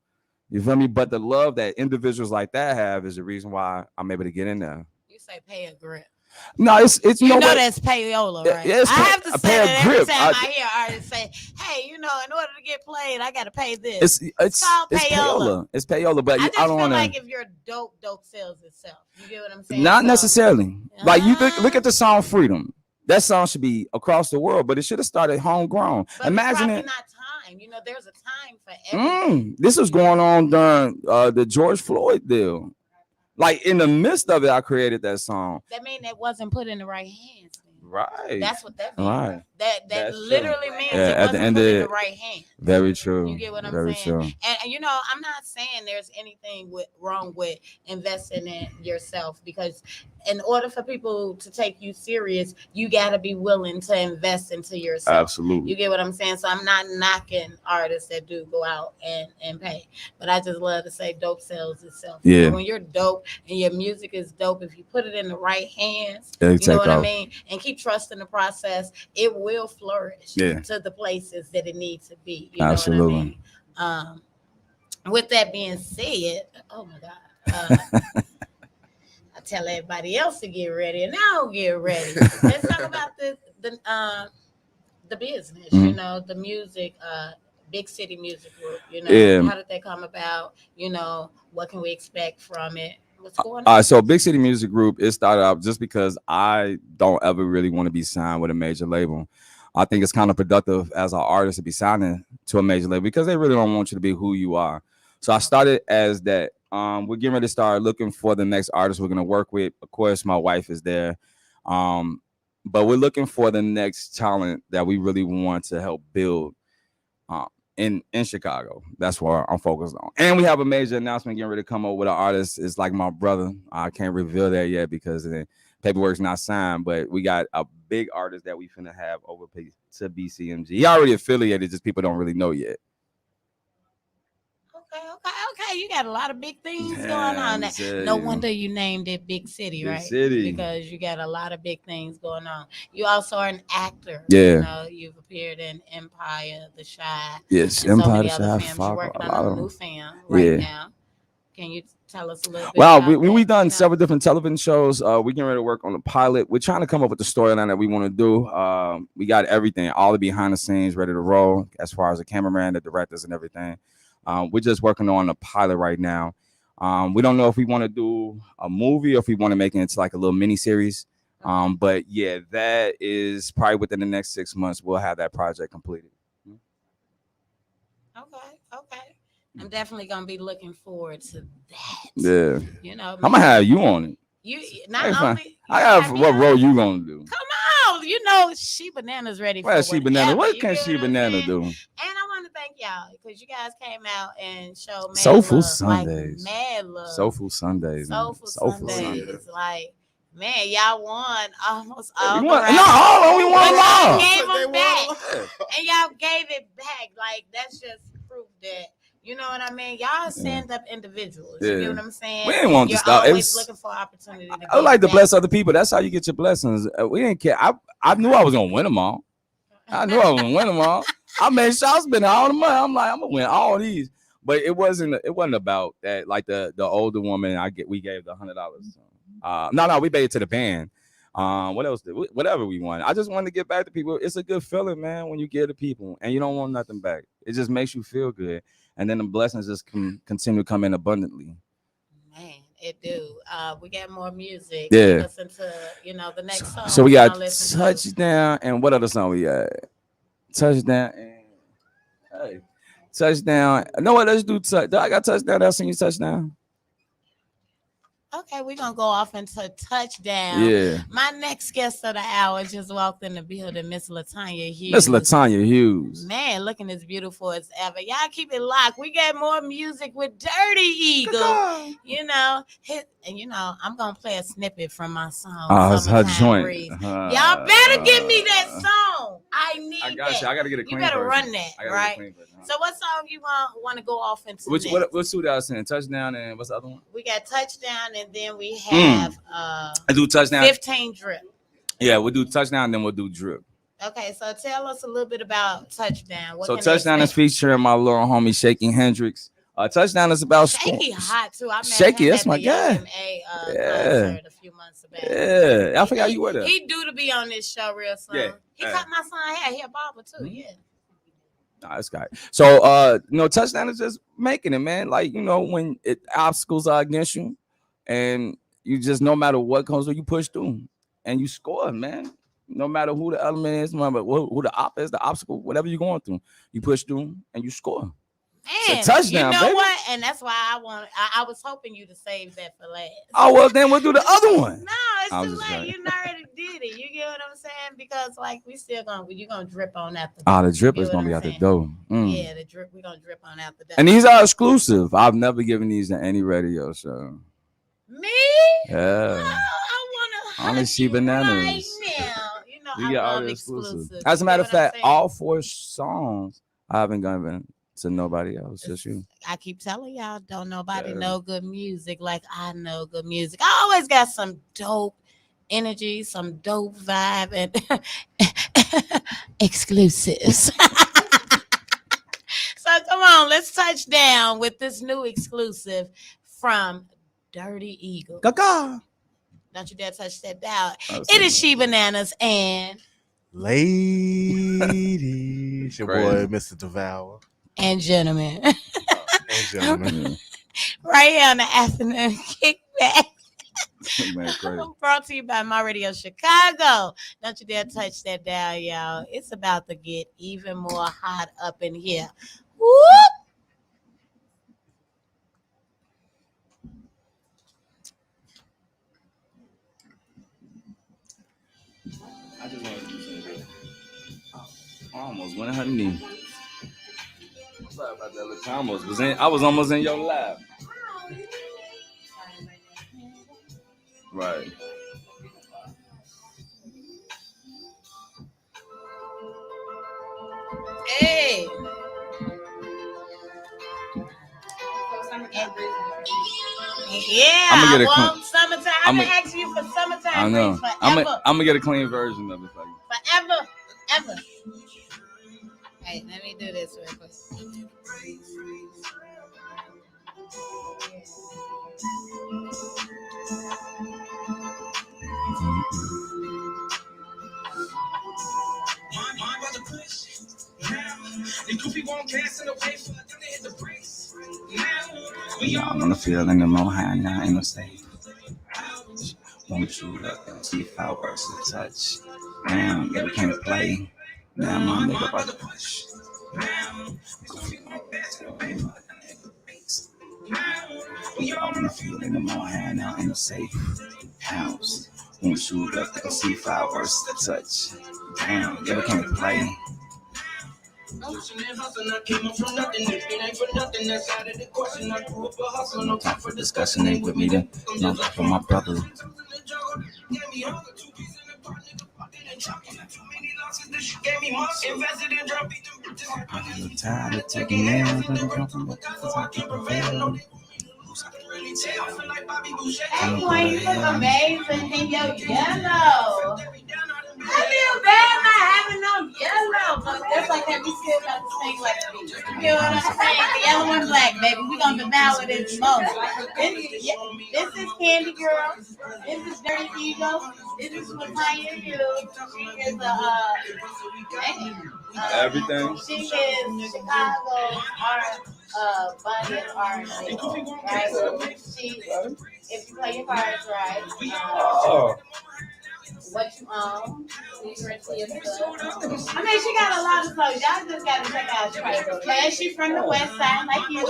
You feel me? But the love that individuals like that have is the reason why I'm able to get in there. You say pay a grip. No, it's you know that's payola, right? Yes, I have to say that every time I hear artists say, "Hey, in order to get played, I got to pay this." It's called payola. It's payola, but I don't feel like if you're dope sells itself. You get what I'm saying? Not necessarily. Like you look at the song "Freedom." That song should be across the world, but it should have started homegrown. But imagine it. Not time. There's a time for everything. This was going on during the George Floyd deal. Like in the midst of it, I created that song. That means it wasn't put in the right hands. Right. That's what that means. Right. That literally means it wasn't put in the right hand. Very true. You get what I'm Very saying? True. And I'm not saying there's anything wrong with investing in yourself, because in order for people to take you serious, you got to be willing to invest into yourself. Absolutely. You get what I'm saying? So I'm not knocking artists that do go out and pay, but I just love to say dope sells itself. Yeah. When you're dope and your music is dope, if you put it in the right hands, you know what I mean, and keep trusting the process, it will flourish to the places that it needs to be. You Absolutely. know what I mean? With that being said, oh my God. I tell everybody else to get ready, and I don't get ready. Let's talk about the business, the music, Big City Music Group. How did that come about? What can we expect from it? What's going on? So Big City Music Group, it started out just because I don't ever really want to be signed with a major label. I think it's kind of productive as an artist to be signing to a major label because they really don't want you to be who you are. So I started as that. We're getting ready to start looking for the next artist we're going to work with. Of course, my wife is there. But we're looking for the next talent that we really want to help build in Chicago. That's what I'm focused on. And we have a major announcement getting ready to come up with an artist. It's like my brother. I can't reveal that yet because the paperwork's not signed, but we got a big artist that we finna have over to BCMG. He already affiliated, just people don't really know yet. Okay. You got a lot of big things going on. No wonder you named it Big City, right? Big City. Because you got a lot of big things going on. You also are an actor. Yeah. You've appeared in Empire, The Shy. Yes, and Empire, so The Shy. You're working on a new film right now. Can you tell us a little bit? Well, we've done several different television shows. We're getting ready to work on the pilot. We're trying to come up with the storyline that we want to do. We got everything, all the behind the scenes ready to roll as far as the cameraman, the directors, and everything. We're just working on the pilot right now. We don't know if we want to do a movie or if we want to make it into like a little mini series. But yeah, that is probably within the next 6 months we'll have that project completed. Okay. I'm definitely gonna be looking forward to that. Yeah, You know, I'm gonna have you on it. You Hey, not fine. only I you got have me what on- role you gonna do? Come on, you know ChiBananas ready Well, for ChiBananas. whatever. What You can get what I'm ChiBananas saying? do? And I want to thank y'all because you guys came out and showed mad Soulful love, Sundays. like mad love. Soulful Sundays, man. Soulful Sundays. Like, man, y'all won almost all We the won, rounds. not all of them, we won But them y'all all. gave They them won back. them. And y'all gave it back. Like, that's just proof that, you know what I mean? Y'all stand up individuals. You Yeah. get what I'm saying? We didn't want You're to stop. It always was, looking for opportunity to I give like to back. bless other people. That's how you get your blessings. We didn't care. I knew I was gonna win them all. I knew I was gonna win them all. I made sure I was spending all the money. I'm like, I'm gonna win all these. But it wasn't about that. Like the older woman, we gave the $100. No, we paid it to the band. What else? Whatever we wanted. I just wanted to get back to people. It's a good feeling, man, when you give to people and you don't want nothing back. It just makes you feel good, and then the blessings just continue to come in abundantly. Man, it do. We got more music. Yeah. Listen to, the next song. So we got listen Touchdown, and what other song we got? Touchdown and hey, Touchdown. No, what? Let's do I got Touchdown. I'll sing you Touchdown. Okay, we're gonna go off into Touchdown. Yeah. My next guest of the hour just walked in the building, Miss LaTanya Hughes. Miss LaTanya Hughes. Man, looking as beautiful as ever. Y'all keep it locked. We got more music with Dirty Eagle. I'm gonna play a snippet from my song. It's her joint. Y'all better give me that song. I need I got that. you. I gotta get a clean version. You better run that, right? So what song you want to go off into? What's two that I was saying? Touchdown and what's the other one? We got Touchdown and then we have I do Touchdown. 15 Drip. Yeah, we'll do Touchdown and then we'll do Drip. Okay, so tell us a little bit about Touchdown. So Touchdown is featuring my little homie Shaky Hendrix. Touchdown is about Shaky hot too. I met Shaky, him that's at my the guy. concert a few months back. Yeah, I forgot you were there. He due to be on this show real soon. Yeah. He cut my son hair. He a barber too. Mm-hmm. Yeah. Nah, that's guy. So Touchdown is just making it, man. Like, when obstacles are against you and you just, no matter what comes through, you push through and you score, man. No matter who the element is, no matter who the op is, the obstacle, whatever you're going through, you push through and you score. Man, Touchdown, you know baby. what? And that's why I was hoping you to save that for last. Oh, well, then we'll do the other one. No, it's too late. You already did it. You get what I'm saying? Because we still you're gonna drip on out the door. The drip is gonna be out the door. Yeah, the drip, we're gonna drip on out the door. And these are exclusive. I've never given these to any radio show. Me? Yeah. I wanna only ChiBananas. right now. We I got love all exclusive. As a matter of fact, saying? all 4 songs I haven't given to nobody else, just you. I keep telling y'all, don't nobody know good music like I know good music. I always got some dope energy, some dope vibe, and exclusives. So come on, let's touch down with this new exclusive from Dirty Eagle. Gaga. Don't you dare touch that down. It is ChiBananas and ladies, your boy Mr. Devour. And gentlemen. And gentlemen. Right here on the afternoon kickback. Man, crazy. Brought to you by My Radio Chicago. Don't you dare touch that down, y'all. It's about to get even more hot up in here. Whoop! I just wanted to do something. I almost went in her knee. Sorry about that. Look, I was almost in your lap. Right. Hey. Yeah, I'm gonna get summertime. I've been asking you for summertime. I know. Forever. I'm gonna get a clean version of it for you. Ever. Hey, let me do this real quick. I'm gonna feel in the more high now in the state. Won't shoot up and see fireworks to touch. Damn, yeah, we can't play. Now my nigga about to push. We all in the field in the morning, now in the safe house. Won't shoot up and see fireworks to touch. Damn, yeah, we can't play. No time for discussion, ain't with me then. No time for my brother. I'm tired of taking nails, but I'm from Hey, boy, you look amazing in your yellow. I feel bad not having no yellow, but that's like that we still got to sing like this. You feel what I'm saying? The yellow and black, baby. We're going to devour this most. This is Candy Girl. This is Dirty Eagle. This is LaTanya Hughes. She is everything. She is Chicago Bunny and R&B, right? She, if you play your cards right, what you own, I mean, she got a lot of clothes. Y'all just got to check out Chicago. And she's from the West Side, like you. You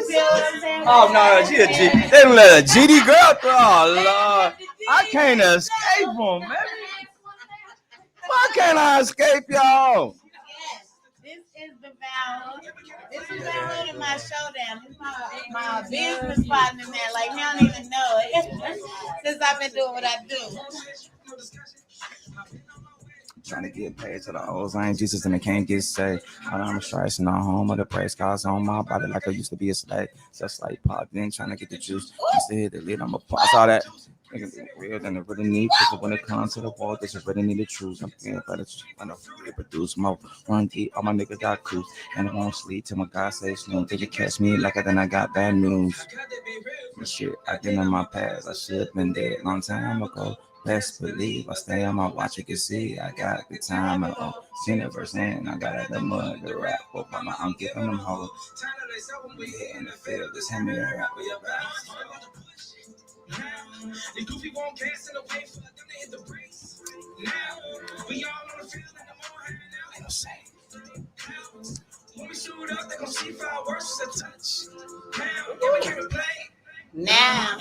feel what I'm saying? Oh no, she a G. They done let a GD girl through. Oh Lord, I can't escape them, man. Why can't I escape y'all? Yes, this is the Valor. This is Valor in my showdown. This is my business partner, man. Like, he don't even know it. Since I've been doing what I do. Trying to get paid to the hoes. I ain't Jesus and I can't get saved. I'm stressing on home of the praise cars on my body like I used to be a slave. Just like pop, then trying to get the juice. Used to hit the lid, I'm a pop. I saw that. Niggas real than I really need people when it comes to the wall. This is really need the truth. I'm getting better when I produce more. One deep, all my niggas got crews. And I won't sleep till my God says no. Did you catch me like then I got bad news? And shit, I did in my past. I should have been dead long time ago. Best believe I stay on my watch. You can see I got the time. I own universe and I got the mud, the rap. I'm giving them hoes. We in the field, just hand me a rap. The goofy won't pass in the way for them to hit the brakes. Now we all on the field in the morning. Now they say when we shoot up, they gon' see fireworks to touch. Now we can't play. Now,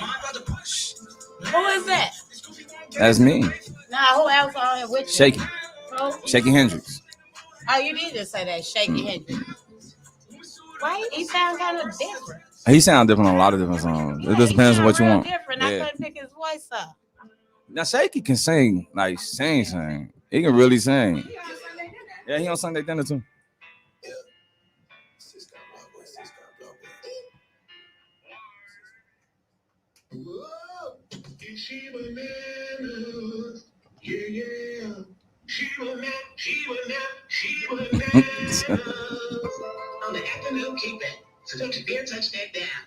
who is that? That's me. Nah, who else on here with you? Shaky. Shaky Hendrix. Oh, you did just say that, Shaky Hendrix. Why he sound kind of different? He sounds different on a lot of different songs. It just depends on what you want. Different. I couldn't pick his voice up. Now Shaky can sing, like sing. He can really sing. Yeah, he on Sunday dinner too. On the afternoon kickback, so don't you dare touch that down.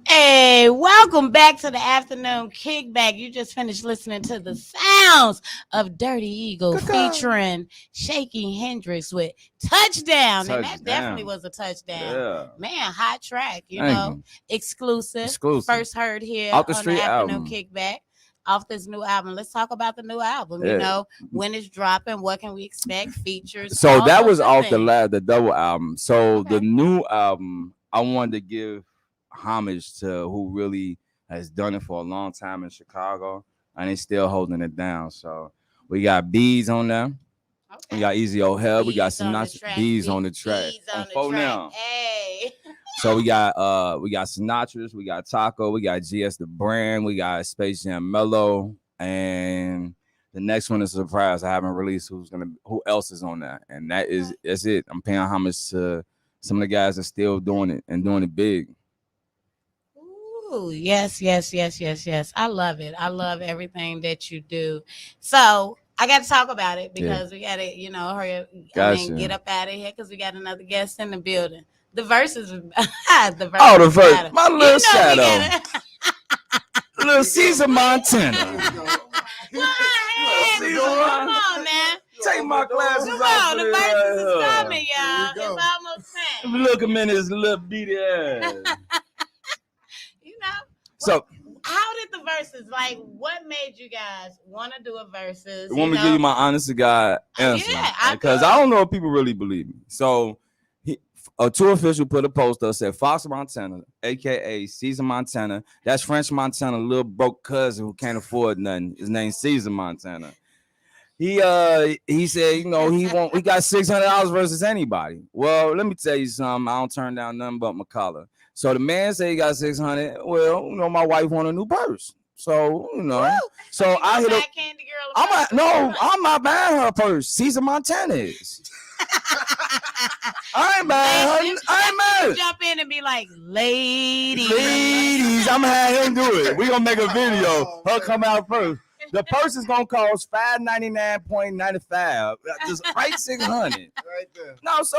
Hey, welcome back to the afternoon kickback. You just finished listening to the sounds of Dirty Eagle featuring Shaky Hendrix with Touchdown. And that definitely was a touchdown. Yeah. Man, hot track, you know. Exclusive. First heard here off the on street the afternoon album. Kickback. Off this new album. Let's talk about the new album. You know, when it's dropping, what can we expect? Features. So that was off the double album. So the new album, I wanted to give homage to who really has done it for a long time in Chicago, and they still holding it down. So we got Bees on there. We got Easy Old Hell. We got Sinatra. Bees on the track. On phone now. Hey. So we got Sinatra's, we got Taco, we got GS the Brand, we got Space Jam Mellow, and the next one is a surprise. I haven't released who else is on that, and that's it. I'm paying homage to some of the guys that are still doing it and doing it big. Ooh, yes. I love it. I love everything that you do. So I got to talk about it because we got to, hurry up. Get up out of here because we got another guest in the building. The verses. The verse. My little shadow. Little Caesar Montana. get my glasses Come off. on, the for this verses right is here. coming, y'all. Here we go. It's almost time. Look at him in his little beady ass. You know, So, how did the verses, like, what made you guys want to do a verses? you want me to give you my honest to God answer? Yeah, I Because do. I don't know if people really believe me. So, a tour official put a post up, said Fox Montana, aka Caesar Montana. That's French Montana, little broke cousin who can't afford nothing. His name's Caesar Montana. He said, you know, he got $600 versus anybody. Well, let me tell you something. I don't turn down nothing but McCullough. So the man said he got 600. Well, you know, my wife want a new purse. So, you know, so I hit up. Candy Girl. I'm not buying her a purse. Caesar Montana is. I ain't buying her. I ain't mad. Jump in and be like, ladies. I'm gonna have him do it. We gonna make a video. Her come out first. The purse is gonna cost $599.95. Just right 600. Right there. No, so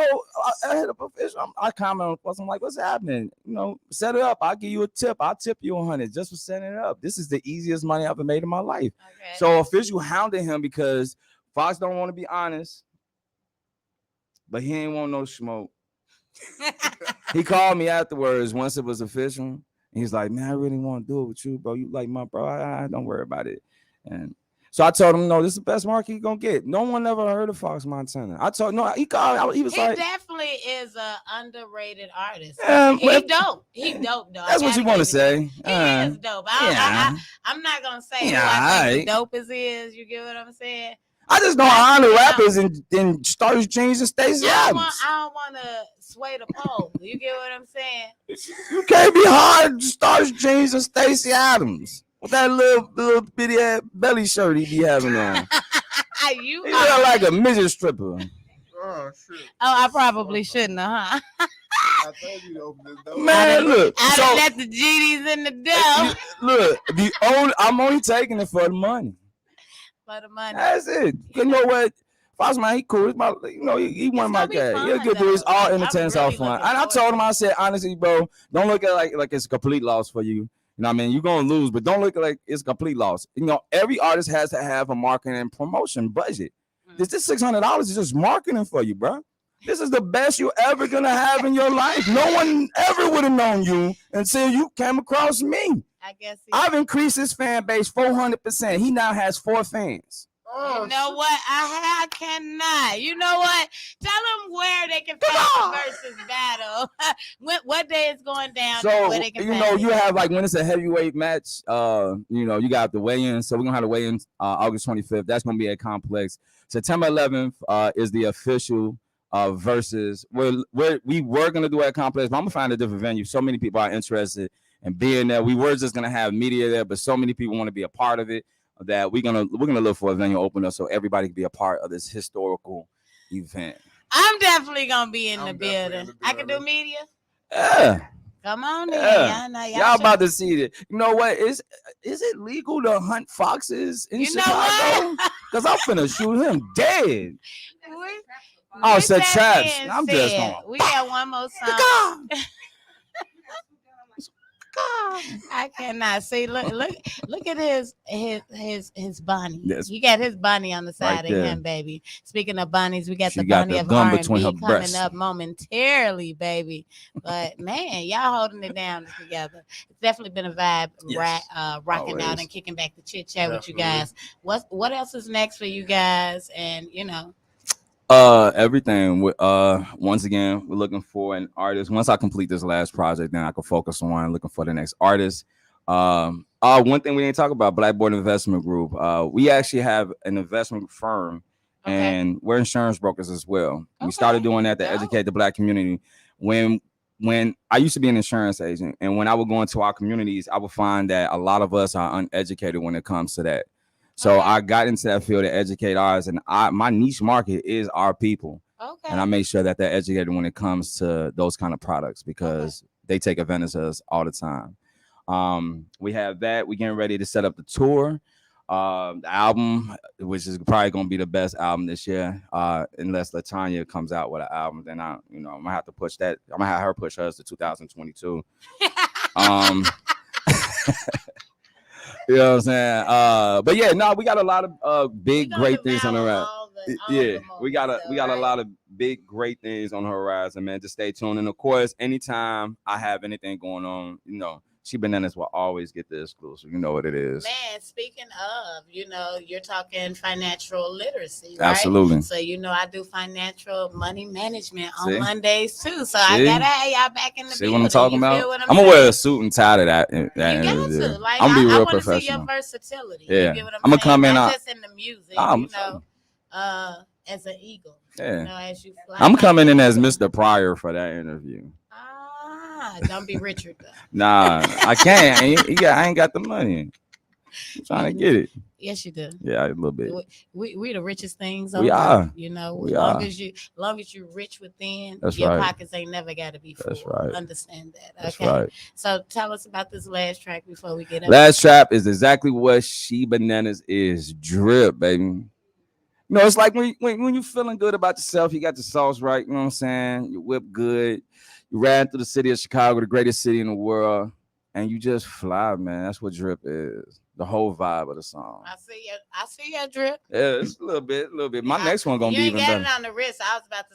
I hit up a fish. I comment on the post. I'm like, what's happening? You know, set it up. I'll give you a tip. I'll tip you 100 just for setting it up. This is the easiest money I've ever made in my life. Okay. So official hounded him because Fox don't want to be honest, but he ain't want no smoke. He called me afterwards once it was official. And he's like, man, I really want to do it with you, bro. You like my bro. I don't worry about it. And so I told him, no, this is the best market you're going to get. No one ever heard of Fox Montana. I told no, he called. He was like, definitely is an underrated artist. He dope. He dope, though. That's what you want to say. He is dope. I'm not going to say who I think the dopest is. You get what I'm saying? I just don't honor rappers and Stars Jeans and Stacey Adams. I don't want to sway the pole. You get what I'm saying? You can't be hard Stars Jeans and Stacey Adams with that little bitty ass belly shirt he be having on. You look like a midget stripper. Oh shit! Oh, I probably shouldn't have, huh? I told you to open this door. Man, look. I done let the GDs in the door. Look, I'm only taking it for the money. For the money. That's it. You know what? Fox man, he cool. It's my, you know, he one of my guys. He'll get through. It's all entertainment, it's all fun. And I told him, I said, honestly, bro, don't look at it like it's a complete loss for you. You know what I mean? You're going to lose, but don't look at it like it's a complete loss. You know, every artist has to have a marketing and promotion budget. This $600 is just marketing for you, bro. This is the best you're ever going to have in your life. No one ever would have known you until you came across me. I guess I've increased his fan base 400%. He now has 4 fans. Oh, you know what? I cannot. You know what? Tell them where they can find the versus battle. What day is going down? So, where they can you have like when it's a heavyweight match, you got the weigh-in. So we're going to have the weigh-in August 25th. That's going to be at Complex. September 11th is the official versus. We were going to do it at Complex, but I'm going to find a different venue. So many people are interested in being there. We were just going to have media there, but so many people want to be a part of it. That we're gonna look for a venue open up so everybody can be a part of this historical event. I'm definitely gonna be in the building. I can do media. Yeah. Come on, yeah. Y'all about to see it. You know what? Is it legal to hunt foxes in Chicago? Because I'm finna shoot him dead. Oh, it's a traps. I'm just going. We got one more song. I cannot see. Look at his bunny. Yes. He got his bunny on the side of him, baby. Speaking of bunnies, we got the bunny of R&B coming up momentarily, baby. But man, y'all holding it down together. It's definitely been a vibe, rocking out and kicking back the chit chat with you guys. What else is next for you guys? And everything. Once again, we're looking for an artist. Once I complete this last project, then I can focus on looking for the next artist. One thing we didn't talk about, Blackboard Investment Group. We actually have an investment firm, and we're insurance brokers as well. We started doing that to educate the Black community. When I used to be an insurance agent, and when I would go into our communities, I would find that a lot of us are uneducated when it comes to that. So I got into that field to educate ours, and my niche market is our people. Okay. And I make sure that they're educated when it comes to those kind of products because they take advantage of us all the time. We have that. We're getting ready to set up the tour. The album, which is probably going to be the best album this year, unless LaTanya comes out with an album, then I'm gonna have to push that. I'm gonna have her push hers to 2022. You know what I'm saying? But yeah, no, we got a lot of great things on the rap. All the Yeah, promote we got a myself, right? lot of big great things on the horizon, man. Just stay tuned. And of course, anytime I have anything going on, ChiBananas will always get the exclusive. You know what it is. Man, speaking of, you're talking financial literacy, right? Absolutely. So, I do financial money management See? on Mondays too. So See? I gotta have y'all back in the See building. what I'm talking You about? feel what I'm I'm gonna saying? wear a suit and tie to that You got interview. to. Like, I'm gonna be I real want to see your professional. versatility. Yeah. You get what I'm I'ma saying? come in, Not just in the music, as an eagle. Yeah. As you fly. I'm like coming an in as eagle. Mr. Pryor for that interview. Don't be Richard though. Nah, I can't. I ain't got the money. I'm trying to get it. Yes, you do. Yeah, a little bit. We the richest things on We are. earth. We long are. as you rich within, That's your right. pockets ain't never got to be full. That's right. Understand that. That's Okay. right. So tell us about this last track before we get up. Last trap is exactly what ChiBananas is. Drip, baby. It's like when you feeling good about yourself, you got the sauce right, you know what I'm saying? You whip good. You ran through the city of Chicago, the greatest city in the world, and you just fly, man. That's what drip is. The whole vibe of the song. I see your drip. Yeah, it's a little bit. My next one gonna be even better. You ain't got it on the wrist. I was about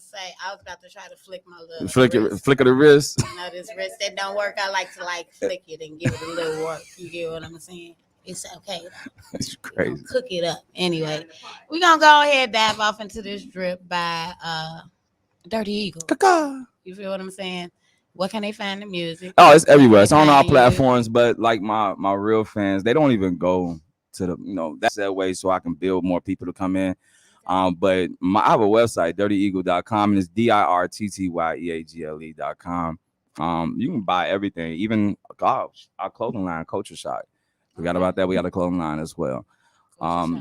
to try to flick my little flick of the wrist. This wrist that don't work. I like to flick it and give it a little work. You get what I'm saying? It's okay. It's crazy. Cook it up. Anyway, we're gonna go ahead and dive off into this drip by Dirty Eagle. You feel what I'm saying? Where can they find the music? Oh, it's everywhere. It's on all platforms, but like my real fans, they don't even go to the, that's that way so I can build more people to come in. But I have a website, dirtyeagle.com, and it's DIRTTYEAGLE.com. You can buy everything, even our clothing line, Culture Shock. Forgot about that. We got a clothing line as well.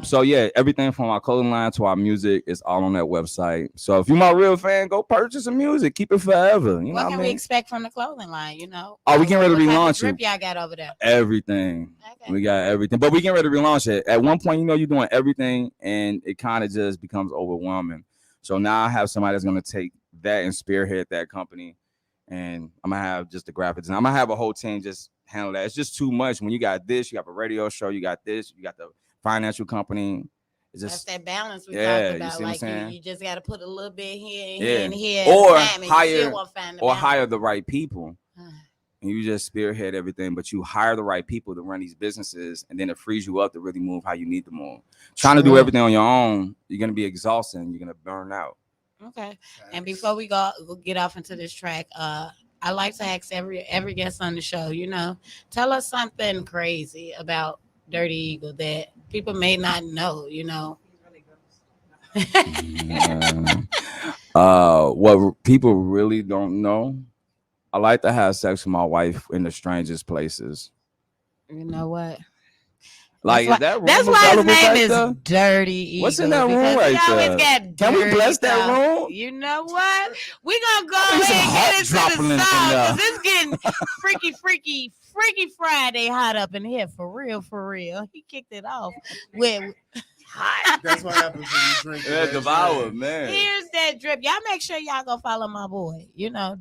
So yeah, everything from our clothing line to our music is all on that website. So if you're my real fan, go purchase some music. Keep it forever. You know what I mean? We expect from the clothing line? Oh, we getting ready to relaunch it. Drip y'all got over there? Everything. Okay. We got everything, but we getting ready to relaunch it. At one point, you're doing everything, and it kind of just becomes overwhelming. So now I have somebody that's gonna take that and spearhead that company, and I'm gonna have just the graphics, and I'm gonna have a whole team just handle that. It's just too much when you got this, you got a radio show, you got this, you got the financial company. It's just, that's that balance we talked about. You see like what I'm saying? You just got to put a little bit here and here and here, or hire the right people. And you just spearhead everything, but you hire the right people to run these businesses, and then it frees you up to really move how you need to move. Trying to do everything on your own, you're gonna be exhausted and you're gonna burn out. Okay. And before we get off into this track, I like to ask every guest on the show, tell us something crazy about Dirty Eagle that people may not know, What people really don't know, I like to have sex with my wife in the strangest places. You know what? Like, that's why his name is Dirty Eagle. What's in that room right there? Can we bless that room? You know what? We're going to go ahead and get into the song because it's getting freaky Friday hot up in here. For real. He kicked it off with... That's what happens when you drink. Yeah, devour, man. Here's that drip. Y'all make sure y'all go follow my boy.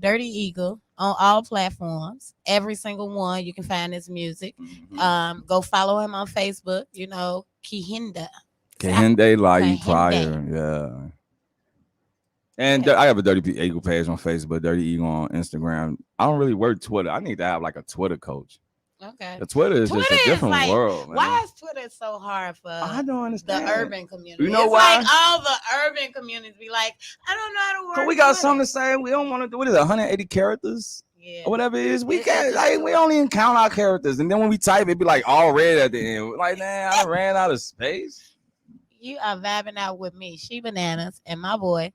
Dirty Eagle on all platforms. Every single one. You can find his music. Mm-hmm. Go follow him on Facebook. Kehinde Lai Pryor. Yeah. And I have a Dirty Eagle page on Facebook, Dirty Eagle on Instagram. I don't really work Twitter. I need to have like a Twitter coach. Okay. The Twitter is just a different world, man. Why is Twitter so hard for I don't understand. the urban community? You know it's why? Like all the urban communities be like, I don't know how to work. But we got something to say. We don't want to do. What is it, 180 characters? Yeah. Or whatever it is. We can't. We only count our characters, and then when we type, it be like all red at the end. We're like, man, I ran out of space. You are vibing out with me, ChiBananas, and my boy.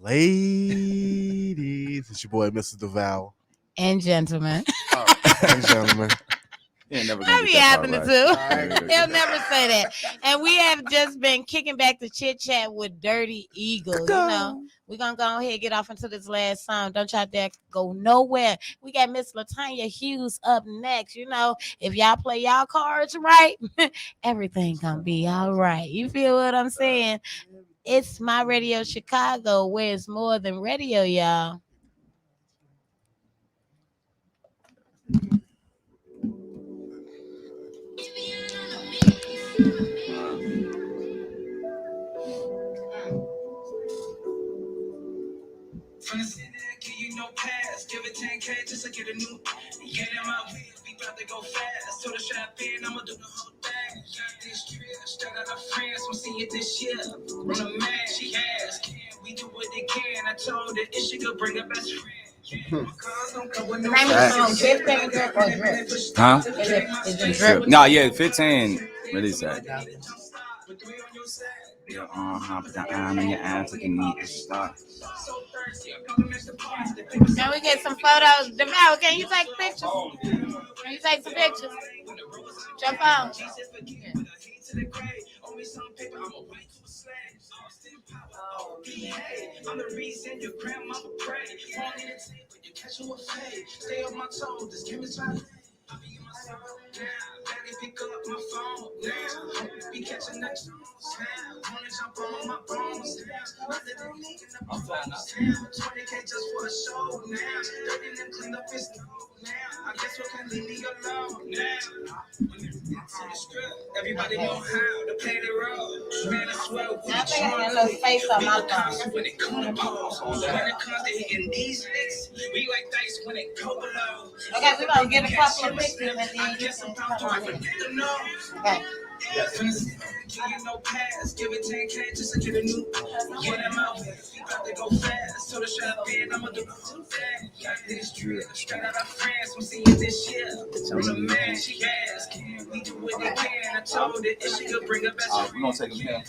Ladies, it's your boy, Mr. DeVal. And gentlemen. And gentlemen. I be happening too. He'll never say that. And we have just been kicking back the chit chat with Dirty Eagle. We're gonna go ahead and get off into this last song. Don't y'all dare go nowhere. We got Miss LaTanya Hughes up next. If y'all play y'all cards right, everything gonna be all right. You feel what I'm saying? It's My Radio Chicago, where it's more than radio, y'all. get a new. Get in my wheel, we about to go fast. So the strap in, I'ma do the whole thing. Got this trip, straight out of France, we'll see it this year. Run a man, she asked, can we do what they can? I told her if she could bring her best friend. The name of the song, 15 Drip or Drip? Huh? Is it Drip? No, yeah, 15. Really sad. Yeah, put that iron on your ass like you need to stop. Can we get some photos? DeMel, can you take pictures? Can you take some pictures? Jump on. I'm the reason your grandmama prayed. You catch you a fade. Stay on my toes. This game is trying to pick up my phone now. Be catching that now. Wanna jump on my bones now. I'm flying up. 20K just for a show now. Dirty and clean up his nose now. I guess we can leave me alone now. Everybody know how to play the role. Man, I swear. I think I got a little space on my phone. When it comes to balls, when it comes to hitting these sticks, we like dice when it go below. Okay, we're going to get a couple of pictures and then you can come on in. Okay. You no pass, give it 10K just to get a new. Get him out, we about to go fast. So the shop in, I'ma do the whole thing. Got this drip, straight out of France, we see it this year. I'm the man, she asked, can we do what they can? I told her if she could bring her best friend. We're gonna take them here.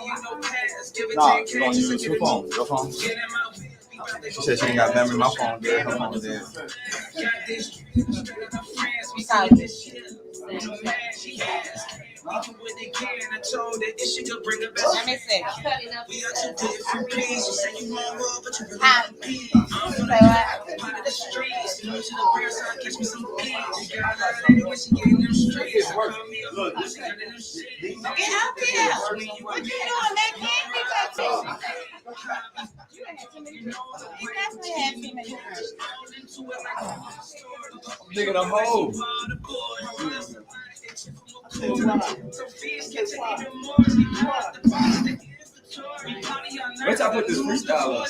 You no pass, give it No, 10K we're gonna just use to your get a phone. new. Your phone. Get him out, we about to She go said she ain't got memory. My phone did. Her phone did. Got this drip, straight out of France, we see it this year. I'm the man, she asked. We do what they can. I told her if she could bring her best Let me see. we are two different peas. You say you want love, but you really Hi. want peas. Say I'm what? part of the streets. You know, to the rear side, catch me some peas. You got a lady when she get in them streets. Call me up, she got in them streets. Get out there. What you doing? That can't be touching. You definitely had too many friends. Digging a hole. Wait till I put this freestyle up.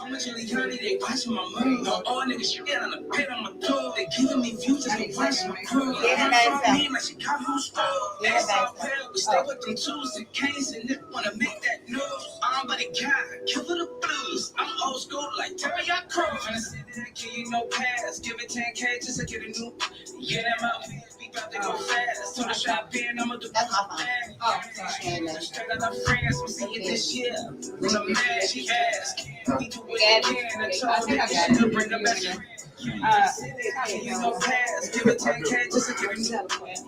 I'm a Giuliani, they watching my move. All niggas shit on the pit on my toe. They giving me views and they watching my crew. Me like Chicago style. That's all real. We stay with them tools and canes and they wanna make that news. I'm but a guy, killer the blues. I'm old school like Terry Crews. And I said that I give you no pass. Give it 10K just to get a new. Yeah, that my we about to go fast. So the shop in, I'ma do That's my phone. straight out of France, we see it this year. When a man, she asked, we do what we can. I told her she could bring her best friend. You no pass, give it 10K just to get a new.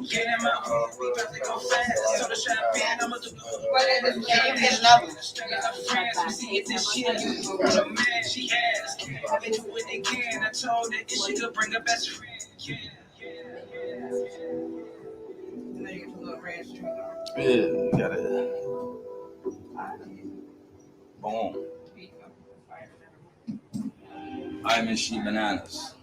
Yeah, that my we about to go fast. So the shop in, I'ma do straight out of France, we see it this year. When a man, she asked, we do what they can. I told her if she could bring her best friend. Yeah, you got it. Boom. I'm I ChiBananas.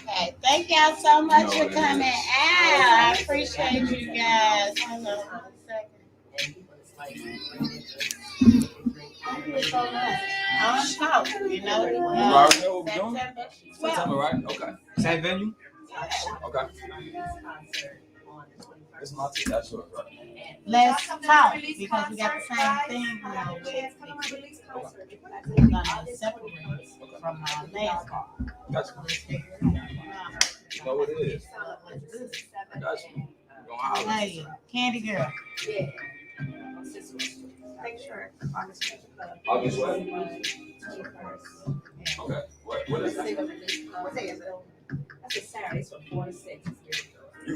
Okay, thank y'all so much for coming out. I appreciate you guys. Hold on I want to talk, you know. You already know what we're doing? Well, September, right? Okay. Same venue? Okay. It's not that short, right? let's talk because we got the same thing going with it. We're gonna separate from our last call. Gotcha. You know what it is. Gotcha. We're gonna holler. Hey, Candy Girl. Make sure August what? Okay. What is that? what day is it? That's a Saturday, so 4 to 6. You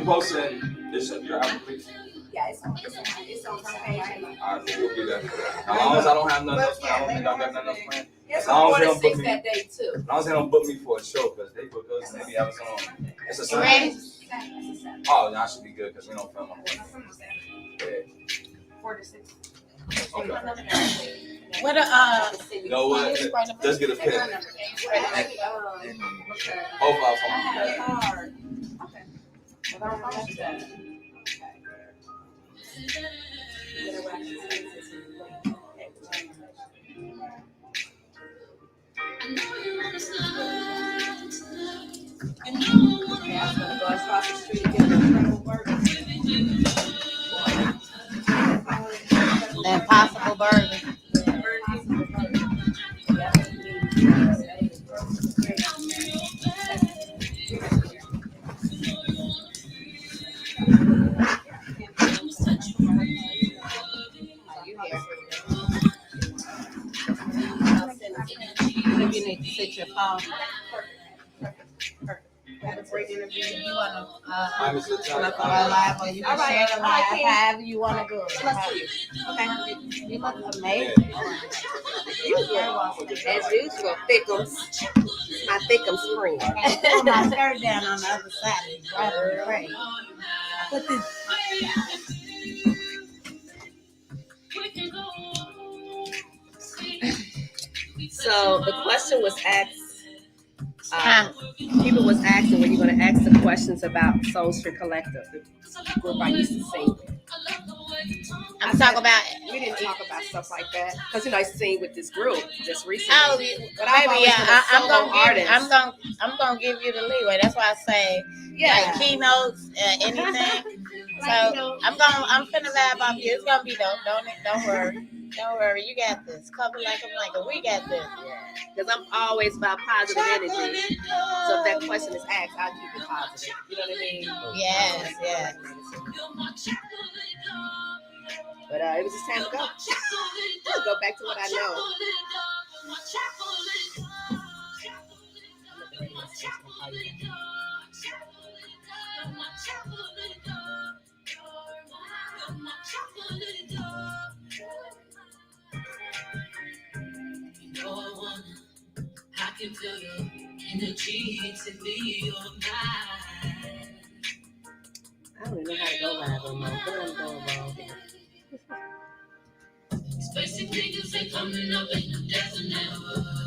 posting this your application? Yeah, it's on her page. Alright, we'll do that. As long as I don't have nothing else planned, I don't think I got nothing else planned. It's As long on as 4 they to don't 6 book me, that day too. as long as they don't book me for a show, because they book us and they be having some. It's a You Sunday. ready? Oh, that should be good because we don't film on Friday. 4 to 6. Okay. What You know what? Let's get a pen. Both of us. the Impossible Burger. You need to sit your phone. Have a great interview. You want to go live, or you can share the live however you want to do it. Okay. You look amazing. As usual, thickums. My thickums friend. Pull my skirt down on the other side. Right. Put this. So the question was asked. People was asking, were you going to ask the questions about Soul Street Collective, the group I used to sing with? I'm talking about. We didn't talk about stuff like that because I sing with this group just recently. Oh, but baby, I'm gonna give you the leeway. That's why I say, like keynotes, anything. So I'm finna vibe off you. It's gonna be dope. Don't worry. Don't worry. You got this. Couple like a we got this. Because I'm always about positive energy. So if that question is asked, I'll keep it positive. You know what I mean? Yes. But it was just time to go. Let's go back to what I know. I can feel your energy to be your mind. I don't even know how to go live on my phone. I'm going wrong here. Basically, you say coming up in the desert now.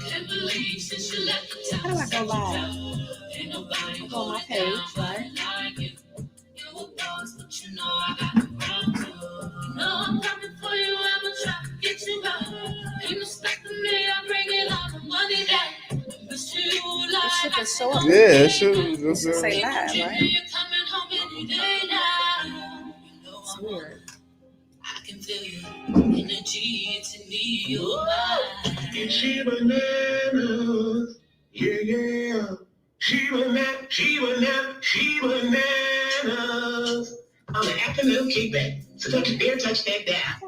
Can't believe since you left the town. How do I go live? Ain't nobody I go on my page, right? like you. You a boss, but you know I got the ground too. You know I'm coming for you. I'ma try to get you out. Ain't respecting me. I bring it all the money down. It should just show up. Yeah, it should. It should say live, right? It's weird. I can feel your energy to me, your mind. I ChiBananas, yeah. ChiBananas. On the afternoon kickback. So don't you dare touch that down.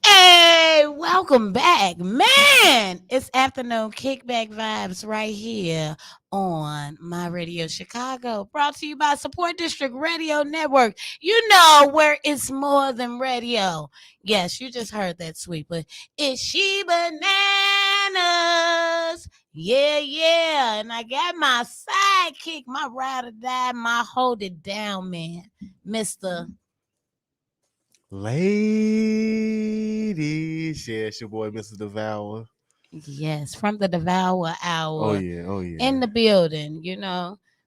Hey, welcome back. Man, it's afternoon kickback vibes right here on My Radio Chicago, brought to you by Support District Radio Network. You know where it's more than radio. Yes, you just heard that, sweet, but it's ChiBananas. Yeah. And I got my sidekick, my ride or die, my hold it down man, Mr. Ladies, yeah, it's your boy, Mr. Devour. Yes, from the Devour Hour. Oh yeah. In the building,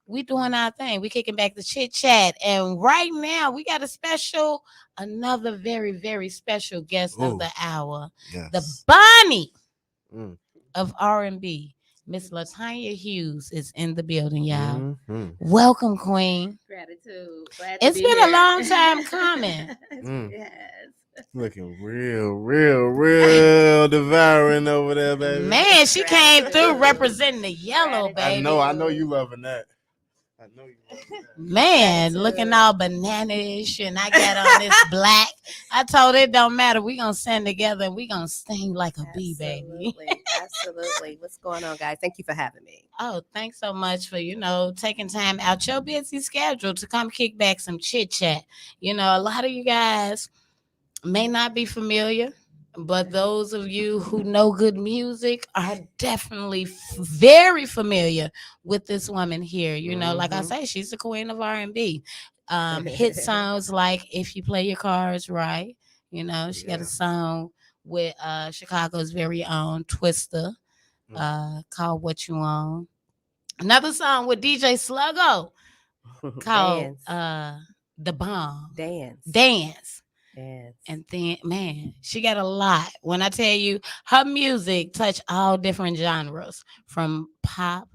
we doing our thing. We kicking back the ChitChat, and right now we got another very, very special guest of the hour, the Bonnie of R&B. Miss LaTanya Hughes is in the building, y'all. Mm-hmm. Welcome, Queen. Gratitude. Glad it's been here. A long time coming. Yes. Looking real devouring over there, baby. Man, she came through representing the yellow, baby. I know you loving that. Man, looking all banana-ish, and I got on this black. I told it don't matter. We gonna stand together and we gonna sting like a bee, baby. Absolutely. What's going on, guys? Thank you for having me. Oh, thanks so much for taking time out your busy schedule to come kick back some chit chat. A lot of you guys may not be familiar, but those of you who know good music are definitely very familiar with this woman here. Like I say, she's the queen of R&B. hit songs like If You Play Your Cards Right. You know, she got a Yeah. song with Chicago's very own Twister called What You Want. Another song with DJ Sluggo called Dance. The Bomb. Dance. Dance. Dance. And then, man, she got a lot. When I tell you, her music touch all different genres, from pop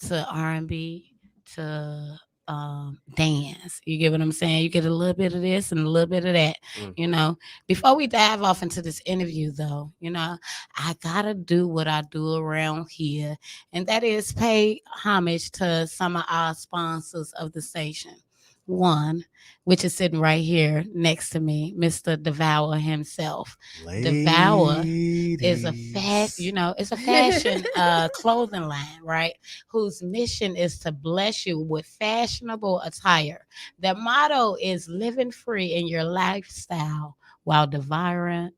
to R&B to dance. You get what I'm saying? You get a little bit of this and a little bit of that. Mm. You know, before we dive off into this interview, though, you know, I gotta do what I do around here, and that is pay homage to some of our sponsors of the station. One, which is sitting right here next to me, Mr. Devour himself. Devour is a Ladies. it's a fashion clothing line, right? Whose mission is to bless you with fashionable attire. Their motto is living free in your lifestyle while devouring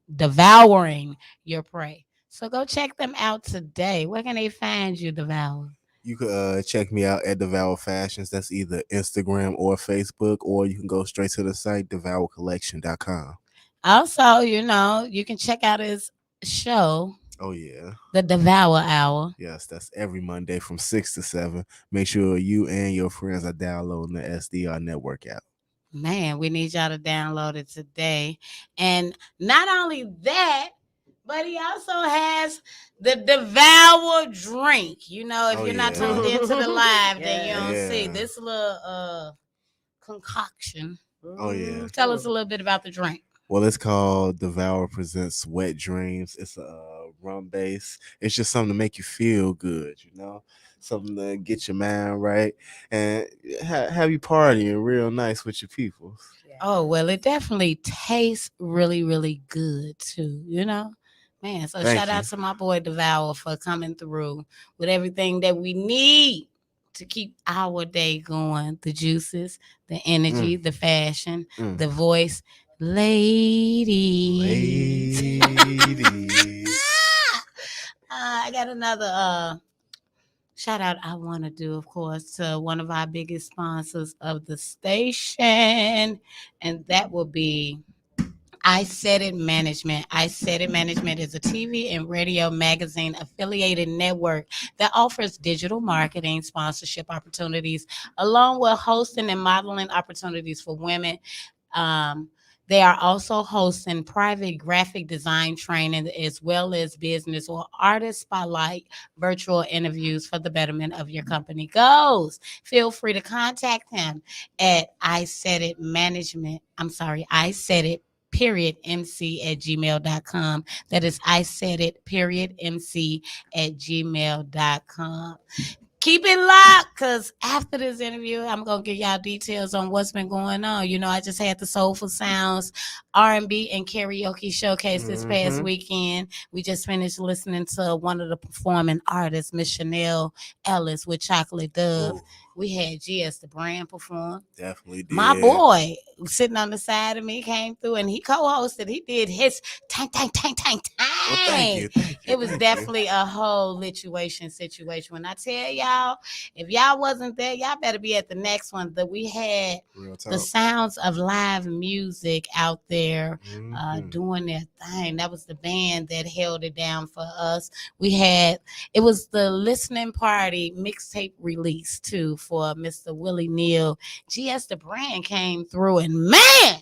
your prey. So go check them out today. Where can they find you, Devour? You could check me out at Devour Fashions. That's either Instagram or Facebook, or you can go straight to the site, devourcollection.com. Also, you can check out his show, Oh, yeah. The Devour Hour. Yes, that's every Monday from 6 to 7. Make sure you and your friends are downloading the SDR Network app. Man, we need y'all to download it today. And not only that, but he also has the Devour drink. You know, if Oh, you're not yeah. tuned into the live, then you don't see Yeah. this little concoction. Oh, yeah. Tell us a little bit about the drink. Well, it's called Devour Presents Wet Dreams. It's a rum base. It's just something to make you feel good, something to get your mind right and have you partying real nice with your people. Oh, well, it definitely tastes really, really good too, Man, so Thank shout out you. to my boy Devour for coming through with everything that we need to keep our day going. The juices, the energy, the fashion, Mm. the voice. Ladies. Ladies. I got another shout out I want to do, of course, to one of our biggest sponsors of the station, and that will be I Said It Management. I Said It Management is a TV and radio magazine affiliated network that offers digital marketing, sponsorship opportunities, along with hosting and modeling opportunities for women. Um, they are also hosting private graphic design training as well as business or artist spotlight virtual interviews for the betterment of your company goals. Feel free to contact them at I Said It Management. I'm sorry, I Said It period mc@gmail.com. That is I said it period mc@gmail.com. Keep it locked, because after this interview, I'm going to give y'all details on what's been going on. I just had the Soulful Sounds R&B and karaoke showcase this past weekend. We just finished listening to one of the performing artists, Miss Chanel Ellis with Chocolate Dove. Ooh. We had GS the Brand perform. Definitely did. My boy sitting on the side of me came through and he co-hosted. He did his tang. Well, thank you. It was definitely a whole situation. When I tell y'all, if y'all wasn't there, y'all better be at the next one. That we had Real talk. the sounds of live music out there doing their thing. That was the band that held it down for us. It was the listening party mixtape release too for Mr. Willie Neal. GS the Brand came through and man,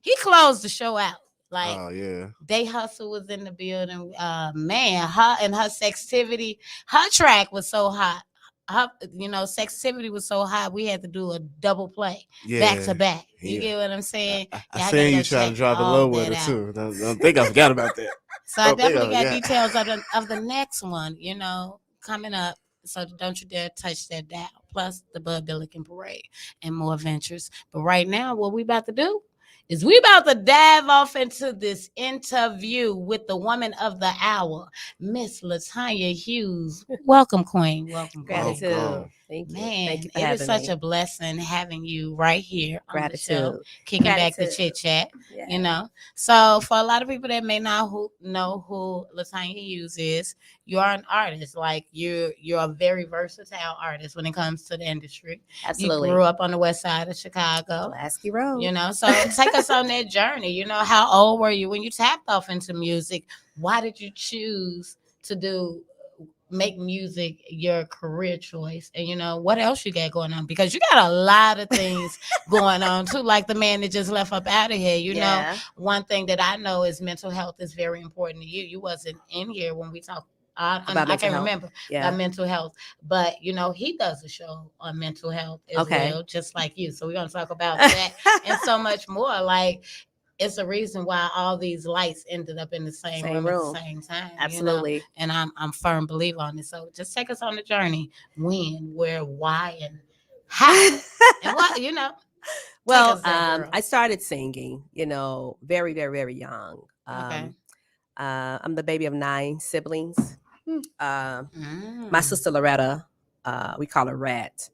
he closed the show out. Like, oh yeah, Day Hustle was in the building. Man, her and her sextivity, her track was so hot. Her, sextivity was so hot. We had to do a double play back to back. You get what I'm saying? I seen you trying to drop it low with it too. Don't think I forgot about that. So I definitely got details of the next one, coming up. So don't you dare touch that dial. Plus the Bud Billiken Parade and more adventures. But right now, what we about to do is we about to dive off into this interview with the woman of the hour, Miss LaTanya Hughes. Welcome, Queen. Welcome, Queen. Gratitude. Welcome. Thank you. Man, Thank you for it is having such me. a blessing having you right here on the show, Gratitude. kicking back the Gratitude. ChitChat. Yeah. You know, so for a lot of people that may not know who LaTanya Hughes is, you are an artist. Like you're a very versatile artist when it comes to the industry. Absolutely. You grew up on the west side of Chicago. Pulaski Road. You know, so take us on that journey. You know, how old were you when you tapped off into music? Why did you choose to make music your career choice? And you know, what else you got going on? Because you got a lot of things going on too, like the man that just left up out of here. You know, one thing that I know is mental health is very important to you. You wasn't in here when we talked. I can't remember about mental health, but you know, he does a show on mental health as well, just like you. So we're going to talk about that and so much more. Like, it's a reason why all these lights ended up in the same room at the same time. Absolutely. You know? And I'm firm believer on it. So just take us on the journey. When, where, why, and how, and what, you know. Well, I started singing, you know, very, very, very young. Okay. I'm the baby of 9 siblings. My sister Loretta, we call her Rat.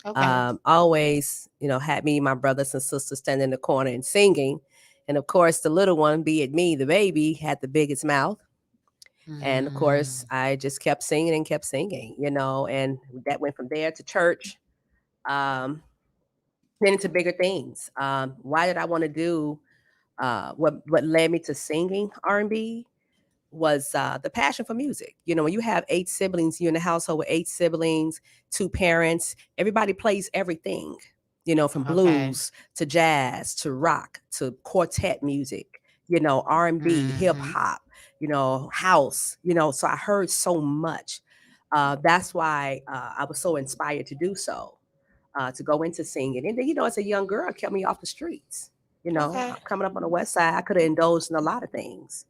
Okay. Always, you know, had me, my brothers and sisters standing in the corner and singing. And of course, the little one, be it me, the baby, had the biggest mouth. And of course, I just kept singing, you know, and that went from there to church, then into bigger things. Why did I want to do what led me to singing R&B? Was the passion for music. You know, when you have 8 siblings, you're in a household with 8 siblings, 2 parents, everybody plays everything, you know, from blues to jazz to rock to quartet music, you know, R&B, hip hop, you know, house, you know, so I heard so much. That's why I was so inspired to do so, to go into singing. And then, you know, as a young girl, it kept me off the streets. You know, coming up on the west side, I could have indulged in a lot of things.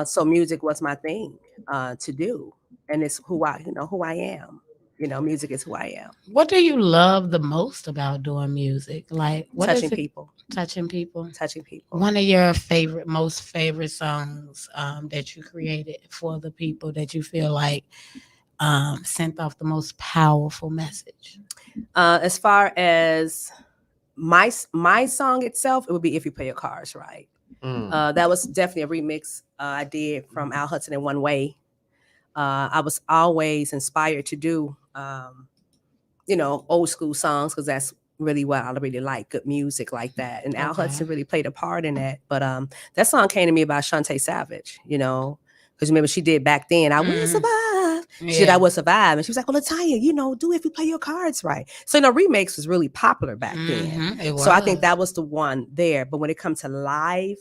So music was my thing to do, and it's who I am. You know, music is who I am. What do you love the most about doing music? Like, what touching is it? people, Touching people. touching people. One of your most favorite songs that you created for the people that you feel like sent off the most powerful message. As far as my song itself, it would be "If You Play Your Cards Right." That was definitely a remix I did from Al Hudson and One Way. I was always inspired to do, you know, old school songs because that's really what I really like, good music like that. And Al Hudson really played a part in that. But that song came to me by Shantae Savage, you know, because remember she did back then, I Will Survive. She did I Will Survive. And she was like, well, LaTanya, you know, do If You Play Your Cards Right. So, you know, remix was really popular back then. So I think that was the one there. But when it comes to live,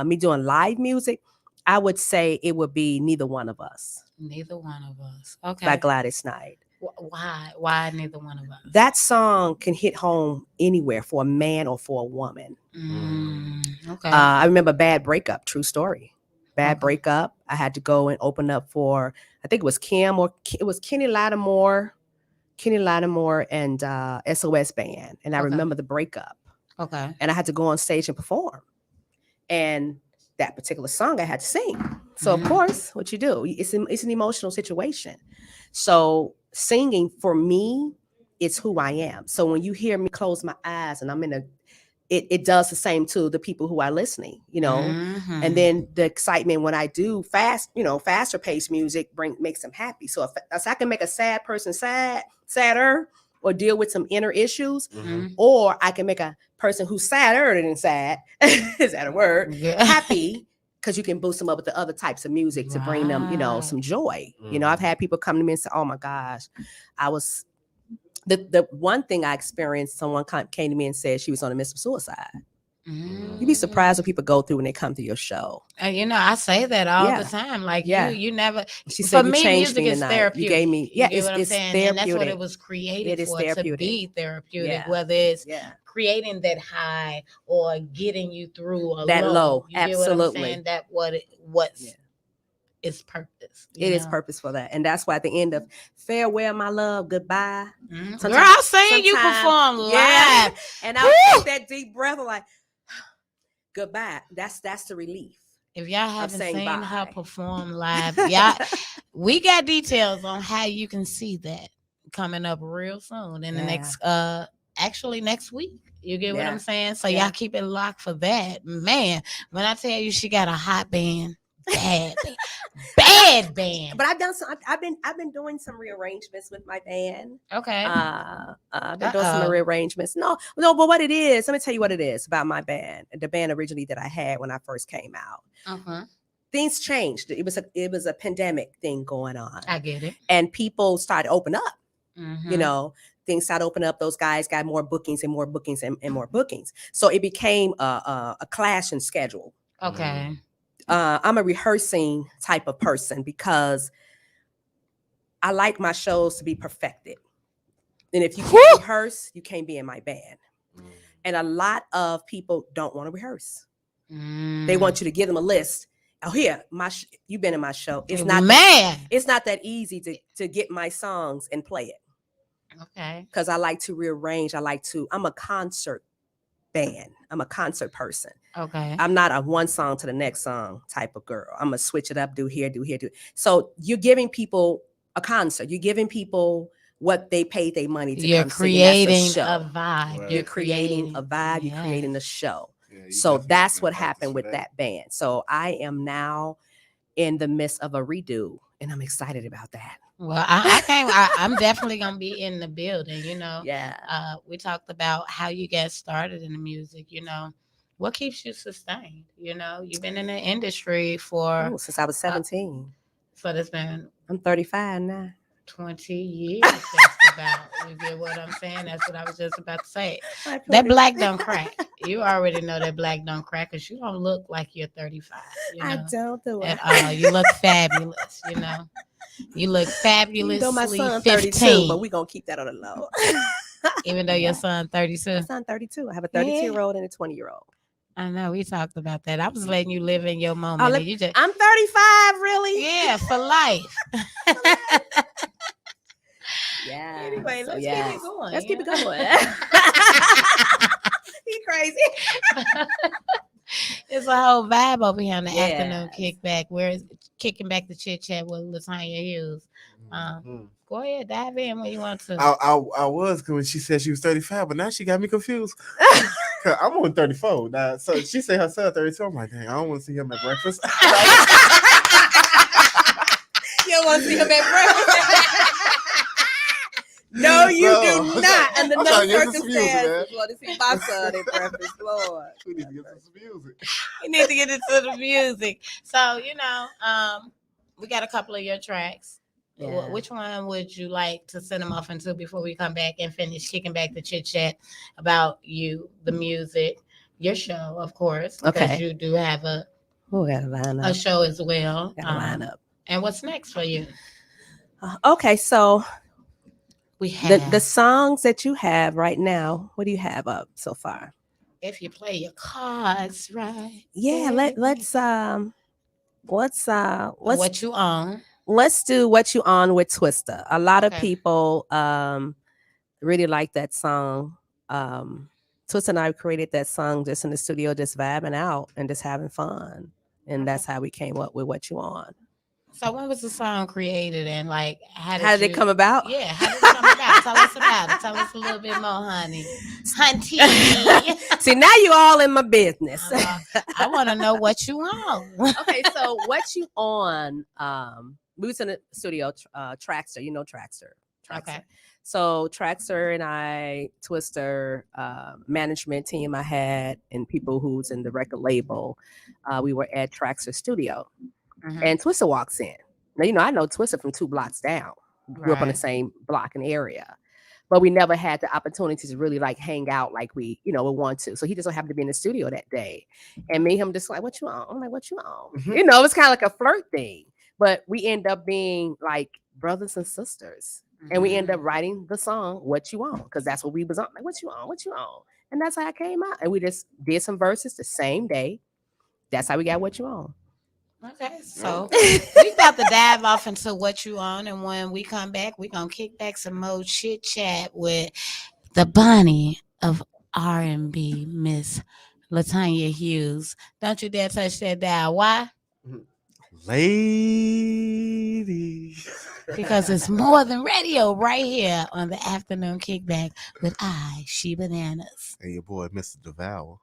me doing live music, I would say it would be Neither One of Us. Neither One of Us. Okay. By Gladys Knight. Why? Why Neither One of Us? That song can hit home anywhere for a man or for a woman. Okay. I remember Bad Breakup, true story. Bad Breakup. I had to go and open up for, I think it was it was Kenny Lattimore and SOS Band. And I remember the breakup. Okay. And I had to go on stage and perform. And that particular song I had to sing. So of course, what you do, it's an emotional situation. So singing for me, it's who I am. So when you hear me close my eyes and I'm in it does the same to the people who are listening, you know. And then the excitement when I do faster paced music makes them happy. So if I can make a sad person sadder, or deal with some inner issues, or I can make a person who's sadder than sad, is that a word? Happy, because you can boost them up with the other types of music to bring them, you know, some joy. You know, I've had people come to me and say, oh my gosh, the one thing I experienced, someone came to me and said she was on the midst of suicide. You'd be surprised what people go through when they come to your show. You know, I say that all the time. Like you never. She said, for me, music is therapeutic. You gave me, it's therapeutic. And that's what it was created for, therapeutic. To be therapeutic. Whether it's creating that high or getting you through that low. You absolutely. Get what I'm saying? That what's its purpose. It is purpose for that. And that's why at the end of Farewell, My Love, Goodbye. Girl, I'll say you perform live. And I'll take that deep breath of like, goodbye. That's the relief. If y'all haven't saying seen her bye. perform live, y'all, we got details on how you can see that coming up real soon in the next, actually next week. You get what I'm saying? So y'all keep it locked for that. Man, when I tell you she got a hot band, bad band. But I've been doing some rearrangements with my band. Okay. I've been doing some rearrangements. No, but what it is, let me tell you what it is about my band. The band originally that I had when I first came out. Things changed. It was a pandemic thing going on. I get it. And people started to open up. You know, things started to open up. Those guys got more bookings and more bookings and more bookings. So it became a clash in schedule. Okay. I'm a rehearsing type of person because I like my shows to be perfected. And if you can't rehearse, you can't be in my band. And a lot of people don't want to rehearse. They want you to give them a list. Oh, here, you've been in my show. It's not it's not that easy to get my songs and play it. Okay. Because I like to rearrange. I'm a concert band. I'm a concert person. Okay. I'm not a one song to the next song type of girl. I'm gonna switch it up, do here, do here, do. So you're giving people a concert. You're giving people what they paid their money to You're come creating see. a vibe. Right. You're creating a vibe. You're creating a show. So that's what happened with that band. So I am now in the midst of a redo, and I'm excited about that. Well, I'm definitely gonna be in the building. You know. Yeah. We talked about how you got started in the music. You know, what keeps you sustained? You know, you've been in the industry for since I was 17. So that's been. I'm 35 now. 20 years. Just about. You get what I'm saying? That's what I was just about to say. That black don't crack. You already know that black don't crack because you don't look like you're 35. You know, I don't do it at all. You look fabulous. You know, you look fabulous. You know, my son 15. 32, but we're gonna keep that on the low. Even though your son 32. My son 32. I have a 32-year-old and a 20-year-old. I know we talked about that. I was letting you live in your moment. I'm 35, really? Yeah, for life. Yeah. Anyway, let's keep it going. Let's keep it going. He crazy. It's a whole vibe over here on the afternoon kickback. We're kicking back the chit chat with LaTanya Hughes. Go ahead, dive in when you want to. I was when she said she was 35, but now she got me confused. I'm on 34 now. So she said her son 32. I'm like, dang, I don't want to see him at breakfast. You don't want to see him at breakfast? No, you do not. Under no circumstances, want to see my son at breakfast. Lord, we need to get into some music. We need to get into the music. So you know, we got a couple of your tracks. Yeah. Which one would you like to send them off into before we come back and finish kicking back the chit chat about you, the music, your show, of course, because you do have a show as well. Got a lineup. And what's next for you? Okay, so we have the songs that you have right now. What do you have up so far? If you play your cards right. Yeah, let's what you on. Let's do What You On with Twista. A lot of people really like that song. Twista and I created that song just in the studio, just vibing out and just having fun. And that's how we came up with What You On. So when was the song created and like how did it come about? Yeah, how did it come about? Tell us about it. Tell us a little bit more, honey. Hunty. See, now you all in my business. I want to know what you on. Okay, so What You On, we was in the studio, Traxster, you know Traxster. Okay. So Traxster and I, Twister, management team I had, and people who's in the record label, we were at Traxster studio. And Twister walks in. Now, you know, I know Twister from 2 blocks down. Grew up on the same block and area. But we never had the opportunity to really like hang out like we, you know, would want to. So he just so happened to be in the studio that day. And me and him just like, what you on? I'm like, what you on? You know, it's kind of like a flirt thing. But we end up being like brothers and sisters. And we end up writing the song, What You On? Because that's what we was on. Like, what you on? What you on? And that's how it came out. And we just did some verses the same day. That's how we got What You On. Okay, so we about to dive off into What You On, and when we come back, we're gonna kick back some more chit chat with the Bonnie of R&B, Miss LaTanya Hughes. Don't you dare touch that dial. Why? Ladies. Because it's more than radio right here on the afternoon kickback with I ChiBananas. And your boy, Mr. Devour.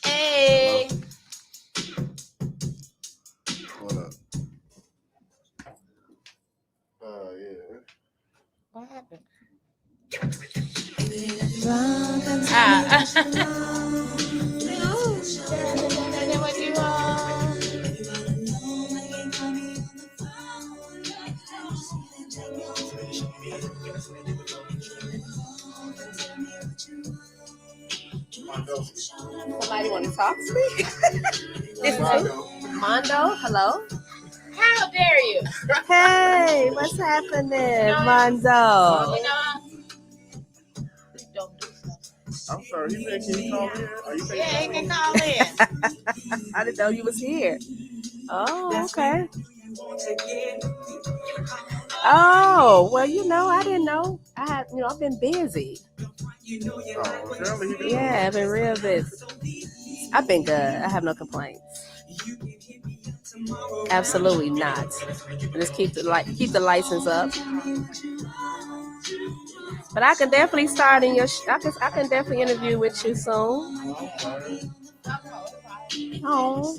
Hey. What up? Yeah. What happened? Somebody want to talk to me? Mondo, hello. How dare you? Hey, what's happening, Mondo? Don't do stuff. I'm sorry, he said, can you call in? Are you Yeah, he can call in. I didn't know you was here. Oh, okay. Oh, well, I didn't know. I've been busy. Yeah, I've been real busy. I've been good. I have no complaints. Absolutely not. Just keep the license up. But I can definitely start in your. I can definitely interview with you soon. Oh.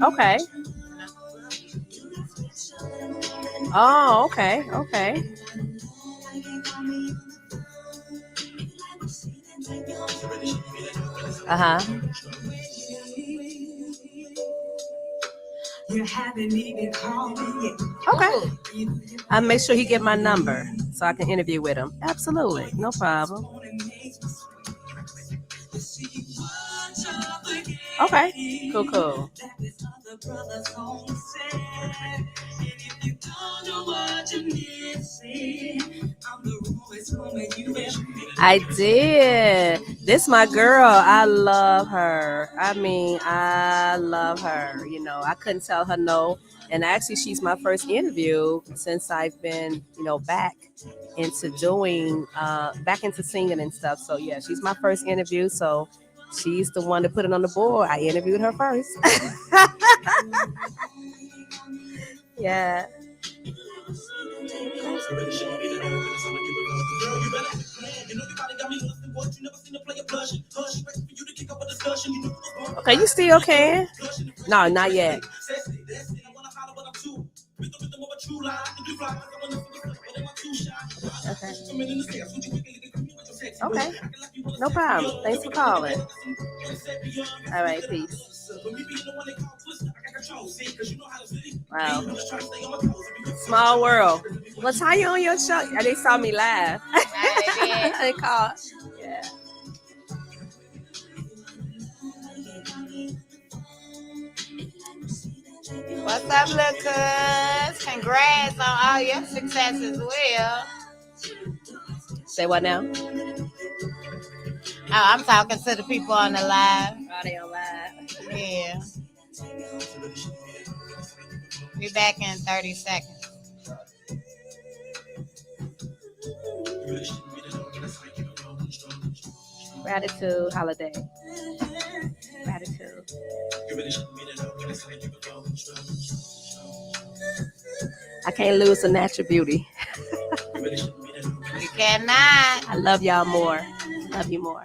Okay. Oh, okay. Okay. Uh-huh. Okay. I'll make sure he get my number so I can interview with him. Absolutely. No problem. Okay. Cool. I did. This my girl. I love her. I love her. I couldn't tell her no. And actually, she's my first interview since I've been, back into singing and stuff. So yeah, she's my first interview. So she's the one to put it on the board. I interviewed her first. Yeah. Okay, you still can? No, not yet. Okay. No problem. Thanks for calling. All right, peace. Wow. Small world. LaTanya on your show? They saw me live. They called. Yeah. What's up, Lucas? Congrats on all your success as well. Say what now? Oh, I'm talking to the people on the live. Oh, they on live. Yeah. Be back in 30 seconds. Gratitude holiday. Gratitude. I can't lose the natural beauty. You cannot. I love y'all more. Love you more.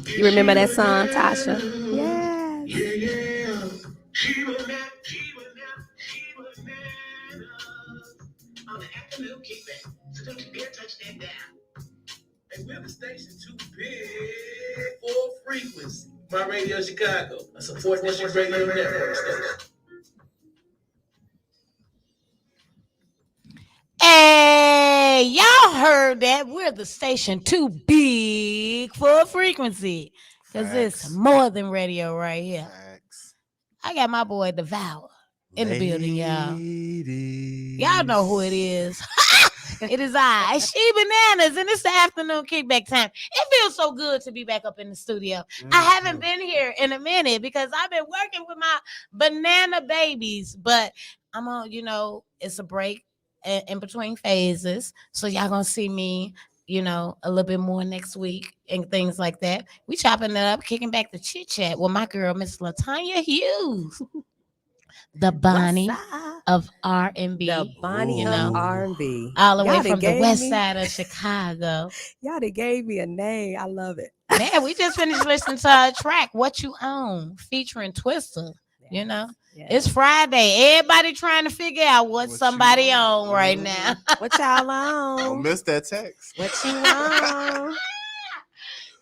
You remember that song, Tasha? Yes. Yeah. On the afternoon kickback. So don't you dare touch that down. And we're the station too big for frequency. My Radio Chicago, a support network radio network station. Hey, y'all heard that? We're the station too big for frequency. Because it's more than radio right here. Facts. I got my boy Devour in the building, y'all. Y'all know who it is. It is I ChiBananas, and it's the afternoon kickback time. It feels so good to be back up in the studio. I haven't been here in a minute because I've been working with my banana babies, but I'm on, it's a break in between phases. So y'all gonna see me, a little bit more next week and things like that. We chopping it up, kicking back the chit chat with my girl, Miss LaTanya Hughes, the Bonnie of R&B. The Bonnie of R&B. All the way from the west side of Chicago. Y'all done gave me a name. I love it. Man, we just finished listening to a track, What You Own, featuring Twister. It's Friday. Everybody trying to figure out what somebody on right now. What y'all on? Don't miss that text. What you on?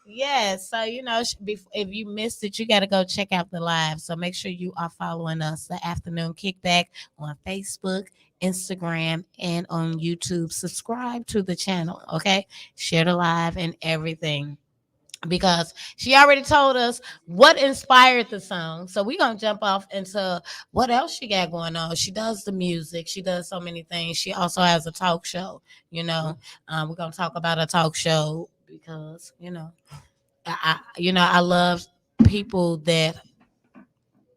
Yeah, so if you missed it, you got to go check out the live. So make sure you are following us, the Afternoon Kickback, on Facebook, Instagram, and on YouTube. Subscribe to the channel, okay? Share the live and everything, because she already told us what inspired the song. So we're going to jump off into what else she got going on. She does the music. She does so many things. She also has a talk show, we're going to talk about a talk show because, I love people that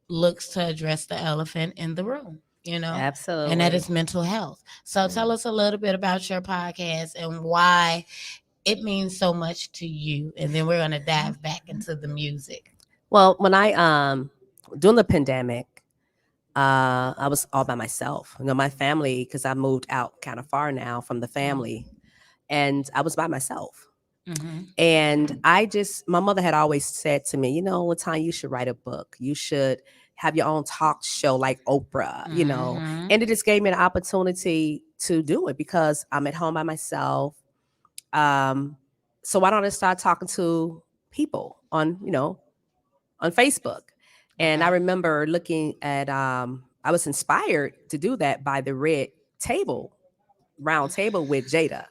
looks to address the elephant in the room, Absolutely. and that is mental health. So tell us a little bit about your podcast and why it means so much to you, and then we're gonna dive back into the music. Well, when I during the pandemic, I was all by myself. My family, because I moved out kind of far now from the family, and I was by myself. Mm-hmm. And my mother had always said to me, LaTanya, you should write a book. You should have your own talk show like Oprah, Mm-hmm. And it just gave me an opportunity to do it because I'm at home by myself. So why don't I start talking to people on Facebook? And I remember looking at, I was inspired to do that by the round table with Jada.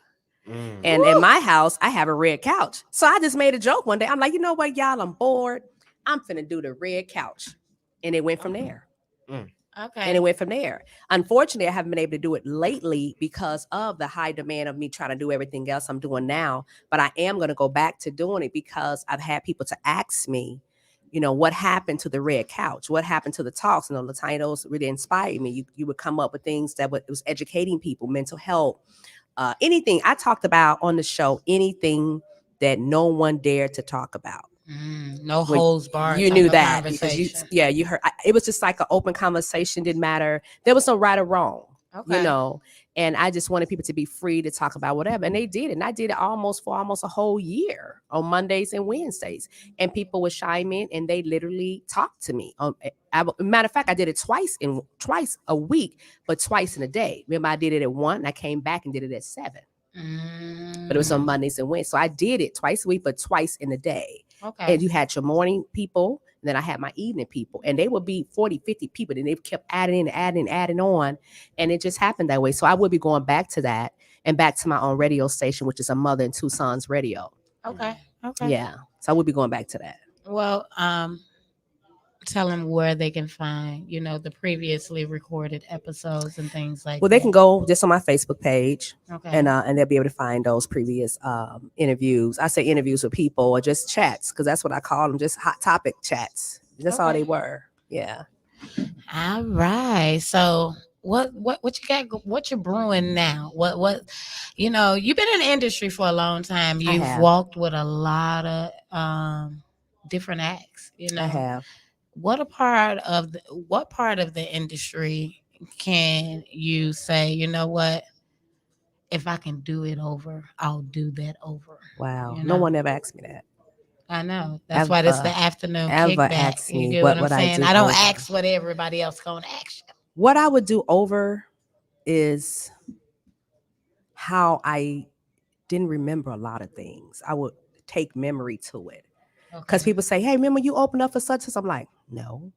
And in my house, I have a red couch. So I just made a joke one day. I'm like, you know what, y'all, I'm bored. I'm finna do the red couch. And it went from there. Okay. And it went from there. Unfortunately, I haven't been able to do it lately because of the high demand of me trying to do everything else I'm doing now. But I am going to go back to doing it because I've had people to ask me, what happened to the red couch? What happened to the talks? LaTanya, those really inspired me. You would come up with things that was educating people, mental health, anything. I talked about on the show, anything that no one dared to talk about. No holds barred. You knew that because you heard. It was just like an open conversation. Didn't matter. There was no right or wrong. Okay. And I just wanted people to be free to talk about whatever, and they did. And I did it for almost a whole year on Mondays and Wednesdays, and people would chime in and they literally talked to me. Matter of fact, I did it twice a week, but twice in a day. Remember, I did it at 1, and I came back and did it at 7. But it was on Mondays and Wednesdays. So I did it twice a week, but twice in a day. Okay. And you had your morning people, and then I had my evening people, and they would be 40, 50 people, and they kept adding on. And it just happened that way. So I will be going back to that and back to my own radio station, which is a Mother and Two Sons radio. Okay. Yeah. So I will be going back to that. Well, tell them where they can find, the previously recorded episodes and things like that. Well, they can go just on my Facebook page, okay, and they'll be able to find those previous interviews. I say interviews with people or just chats, because that's what I call them, just hot topic chats. That's all they were. Yeah. All right. So what you got? What you're brewing now? What you've been in the industry for a long time. You've walked with a lot of different acts. I have. What part of the industry can you say, what, if I can do it over, I'll do that over? Wow. No one ever asked me that. I know. That's why it's the afternoon kickback. Asked me you get what I'm saying? I don't over. ask what everybody else gonna ask you. What I would do over is how I didn't remember a lot of things. I would take memory to it. Because people say, hey, remember you opened up for such as? I'm like, no.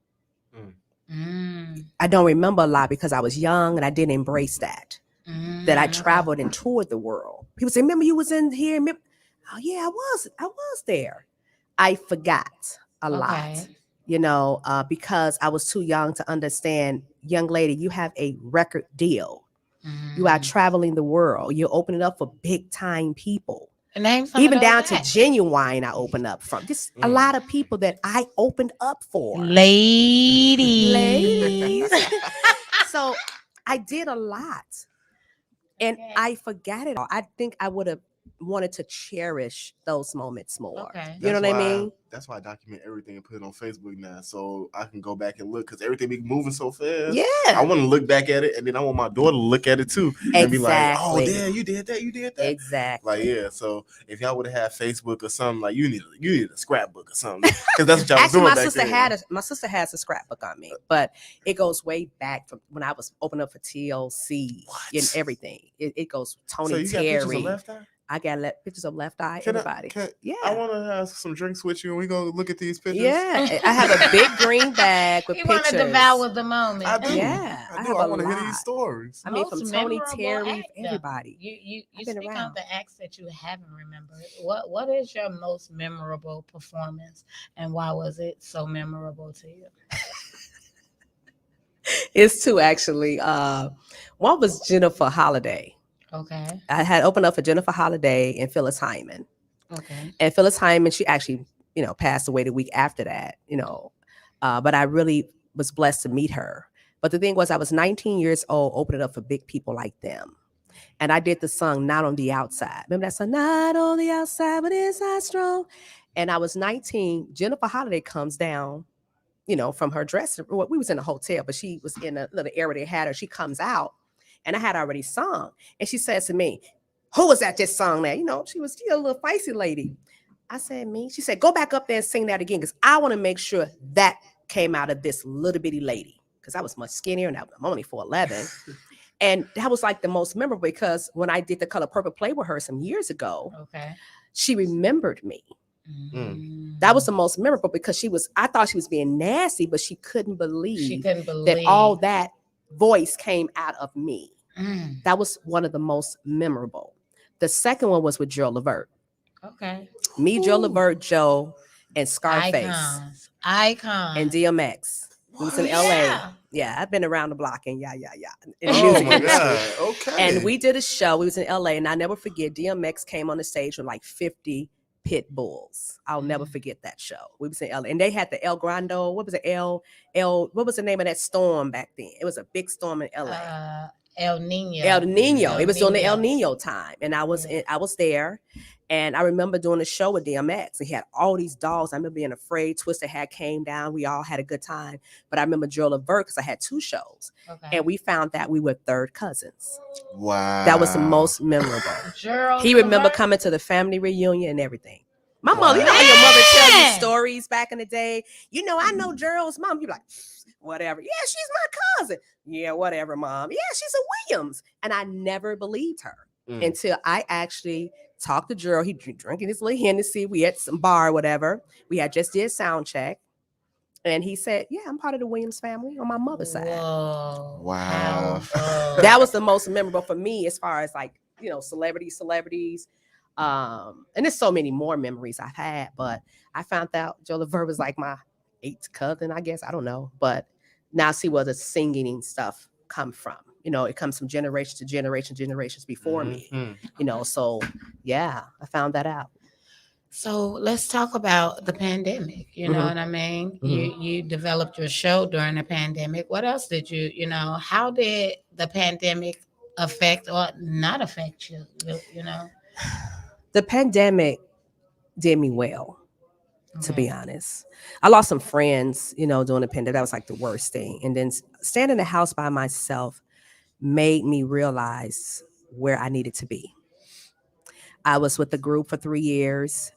I don't remember a lot because I was young and I didn't embrace that. That I traveled and toured the world. People say, remember you was in here? Oh, yeah, I was there. I forgot a lot, because I was too young to understand, young lady, you have a record deal. You are traveling the world. You're opening up for big time people. Name some Even of those down to acts. Genuine, I opened up from. Just a lot of people that I opened up for. Ladies. So I did a lot. And Okay. I forgot it all. I think I would have wanted to cherish those moments more. Okay. You know what I mean? That's why I document everything and put it on Facebook now, so I can go back and look, because everything be moving so fast. Yeah. I want to look back at it, and then I want my daughter to look at it too, and be like, "Oh, damn, you did that, you did that." Exactly. Like, yeah. So if y'all would have had Facebook or something, like, you need a scrapbook or something, because that's what y'all was Actually, doing my back sister then. my sister has a scrapbook on me, but it goes way back from when I was opening up for TLC and everything. It goes Tony So you got Terry. pictures of Left Eye? I got pictures of Left Eye. Can everybody. I I want to have some drinks with you, and we go look at these pictures. Yeah, I have a big green bag with You pictures. want to devour the moment. I do. Yeah, I have want a to hear lot. these stories. I mean, Most from Tony memorable Terry, act, though. everybody. You I've been speak on around. the acts that you haven't remembered. What is your most memorable performance, and why was it so memorable to you? It's two actually. One was Jennifer Holiday. Okay. I had opened up for Jennifer Holiday and Phyllis Hyman. Okay. And Phyllis Hyman, she actually, passed away the week after that, but I really was blessed to meet her. But the thing was, I was 19 years old, opening up for big people like them. And I did the song Not on the Outside. Remember that song? Not on the outside, but inside strong. And I was 19. Jennifer Holiday comes down, from her dressing room. We was in a hotel, but she was in a little area they had her. She comes out, and I had already sung. And she says to me, "Who was at this song now?" She was a little feisty lady. I said, "Me." She said, "Go back up there and sing that again, because I want to make sure that came out of this little bitty lady." Because I was much skinnier, and I'm only 4'11". And that was like the most memorable, because when I did The Color Purple play with her some years ago, Okay. she remembered me. Mm. That was the most memorable, because I thought she was being nasty, but she couldn't believe that that all that voice came out of me. Mm. That was one of the most memorable. The second one was with Joe Levert. Okay. Me, Joe Levert, Joe, and Scarface. Icons. And DMX. It was in LA. Yeah. Yeah, I've been around the block, and yeah. In the Oh music my industry. God. Okay. And we did a show. We was in LA, and I never forget, DMX came on the stage with like 50 pit bulls. I'll never forget that show. We was in LA, and they had the El Grande. What was it? What was the name of that storm back then? It was a big storm in LA. El Nino. It was during the El Nino time, and I was there, and I remember doing a show with DMX. He had all these dolls. I remember being afraid. Twisted Hat came down. We all had a good time. But I remember Joe Levert, because I had two shows, and we found that we were third cousins. Wow. That was the most memorable. He remember coming to the family reunion and everything. My mother, how your mother tell you stories back in the day. I know Gerald's mom. You're like, whatever. Yeah, she's my cousin. Yeah, whatever, mom. Yeah, she's a Williams. And I never believed her until I actually talked to Gerald. He drinking his little Hennessy. We had some bar or whatever. We had just did sound check. And he said, "Yeah, I'm part of the Williams family on my mother's side." Whoa. Wow. That was the most memorable for me, as far as like, celebrities. And there's so many more memories I've had, but I found out Joe Levert was like my 8th cousin, I guess. I don't know. But now see where the singing and stuff come from. It comes from generation to generation, generations before me. So yeah, I found that out. So let's talk about the pandemic. You know what I mean? You developed your show during the pandemic. What else did how did the pandemic affect or not affect you? The pandemic did me well, to be honest. I lost some friends, during the pandemic. That was like the worst thing. And then staying in the house by myself made me realize where I needed to be. I was with the group for 3 years.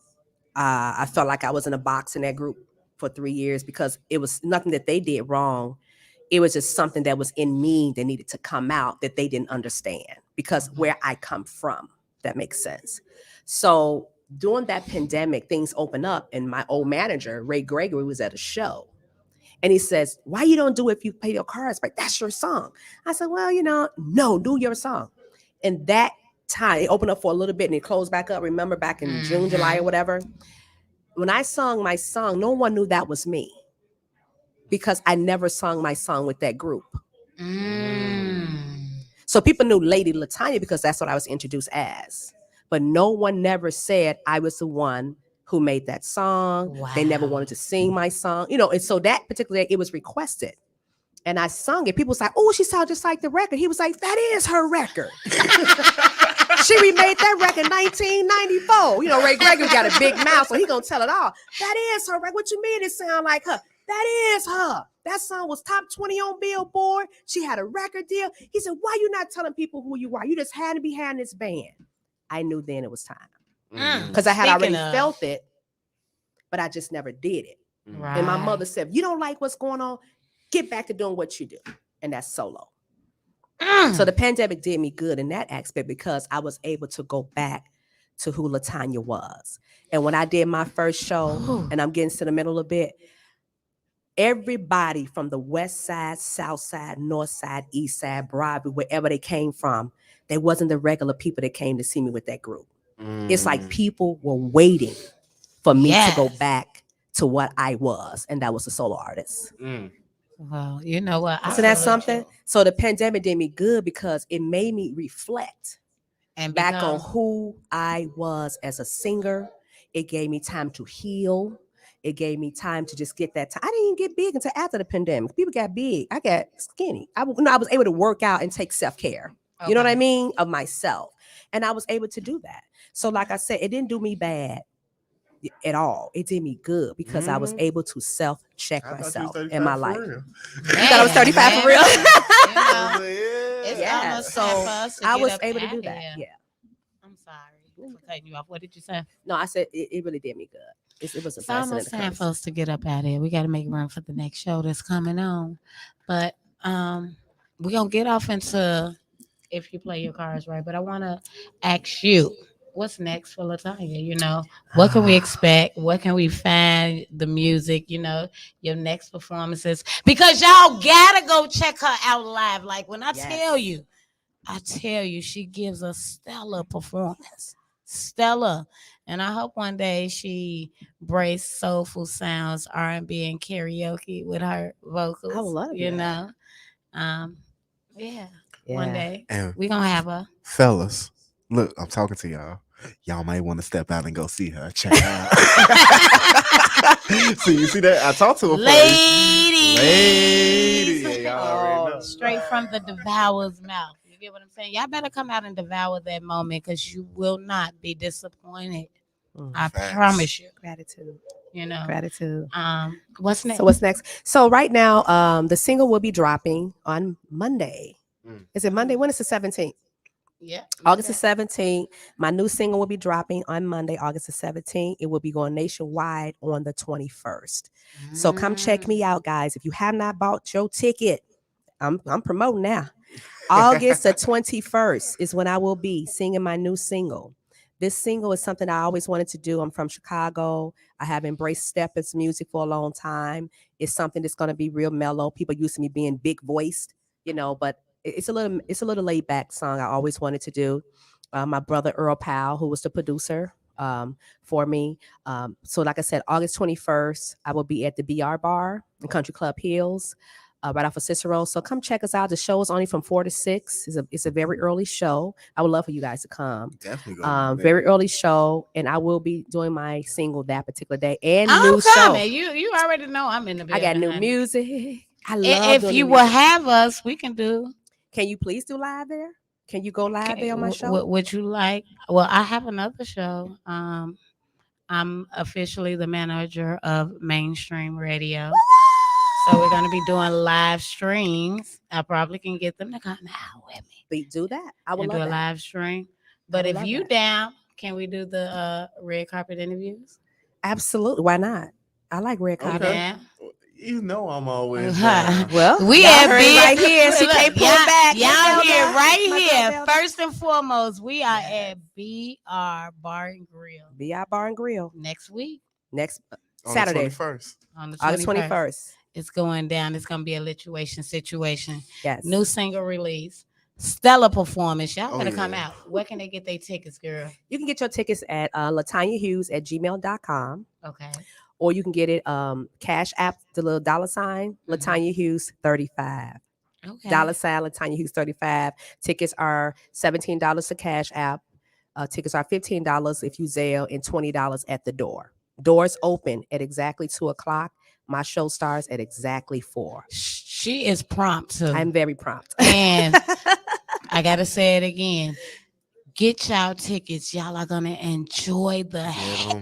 I felt like I was in a box in that group for 3 years, because it was nothing that they did wrong. It was just something that was in me that needed to come out that they didn't understand, because where I come from, that makes sense. So during that pandemic, things opened up, and my old manager, Ray Gregory, was at a show. And he says, "Why you don't do it if you pay your cards back? That's your song." I said, "Well, no, do your song." And that time, it opened up for a little bit and it closed back up. Remember back in June, July or whatever? When I sung my song, no one knew that was me, because I never sung my song with that group. So people knew Lady LaTanya because that's what I was introduced as. But no one never said I was the one who made that song. Wow. They never wanted to sing my song, and so that particular day it was requested. And I sung it. People was like, "Oh, she sounds just like the record." He was like, "That is her record." She remade that record in 1994. Ray Gregory got a big mouth, so he gonna tell it all. That is her record. What you mean it sound like her? That is her. That song was top 20 on Billboard. She had a record deal. He said, "Why you not telling people who you are? You just had to be having this band." I knew then it was time. Because I had already felt it, but I just never did it. Right. And my mother said, "You don't like what's going on? Get back to doing what you do." And that's solo. So the pandemic did me good in that aspect because I was able to go back to who LaTanya was. And when I did my first show, and I'm getting to the middle a bit, everybody from the west side, south side, north side, east side, Broadway, wherever they came from, they wasn't the regular people that came to see me with that group. It's like people were waiting for me to go back to what I was, and that was a solo artist. Well, you know what? Isn't that something? So the pandemic did me good because it made me reflect And back on who I was as a singer. It gave me time to heal. It gave me time to just get that time. I didn't even get big until after the pandemic. People got big. I got skinny. I was able to work out and take self-care. Okay. You know what I mean? Of myself. And I was able to do that. So like I said, it didn't do me bad at all. It did me good because I was able to self-check myself in my life. You thought I was 35 for real? It's almost time for us to I get was up able to out do of that. here. Yeah. I'm sorry for cutting you off. What did you say? No, I said it really did me good. It was a It's blessing. almost time for us to get up out of here. We got to make room for the next show that's coming on. But we're going to get off into if you play your cards right. But I want to ask you, what's next for LaTanya? What can we expect? What can we find? The music, your next performances. Because y'all got to go check her out live. Like when I tell you, she gives a stellar performance. Stellar. And I hope one day she breaks soulful sounds, R&B, and karaoke with her vocals. I would love that. Yeah. One day we're going to have her. Fellas, look, I'm talking to y'all. Y'all might want to step out and go see her. Check her out. You see that? I talked to her. Ladies. Yeah, y'all already know. Straight from the devourer's mouth. You get what I'm saying? Y'all better come out and devour that moment because you will not be disappointed. I promise you. Gratitude. Gratitude. What's next? So what's next? So right now, the single will be dropping on Monday. Is it Monday? When is the 17th? Yeah. August the 17th. My new single will be dropping on Monday, August the 17th. It will be going nationwide on the 21st. So come check me out, guys. If you have not bought your ticket, I'm promoting now. August the 21st is when I will be singing my new single. This single is something I always wanted to do. I'm from Chicago. I have embraced steppers music for a long time. It's something that's going to be real mellow. People used to me being big voiced, but it's a little laid back song I always wanted to do. My brother Earl Powell, who was the producer for me. So like I said, August 21st, I will be at the BR Bar in Country Club Hills, right off of Cicero. So come check us out. The show is only from 4 to 6. It's a very early show. I would love for you guys to come. Definitely very early show, and I will be doing my single that particular day and new show. You already know I'm in the building. I got new music. I love if you will have us, we can do. Can you please do live there? Can you go live there on my show? Would you like? Well, I have another show. I'm officially the manager of Mainstream Radio. So we're going to be doing live streams. I probably can get them to come out with me. Please do that. I will do a live stream. But if you down, can we do the red carpet interviews? Absolutely. Why not? I like red carpet. Okay. You know I'm always well, we have been right here. She can't pull back. Y'all here, right here. First and foremost, we are at BR Bar and Grill. BR Bar and Grill. Next week. Next Saturday. On the 21st. August 21st. It's going down. It's going to be a lituation situation. Yes. New single release. Stellar performance. Y'all better come out. Where can they get their tickets, girl? You can get your tickets at LaTanya Hughes at gmail.com. Okay. Or you can get it Cash App, the little $, LaTanya Hughes 35. Okay. $ LaTanya Hughes 35. Tickets are $17 to Cash App. Tickets are $15 if you Zelle and $20 at the door. Doors open at exactly 2:00. My show starts at exactly 4. She is prompt too. I'm very prompt. And I gotta say it again. Get y'all tickets. Y'all are gonna enjoy the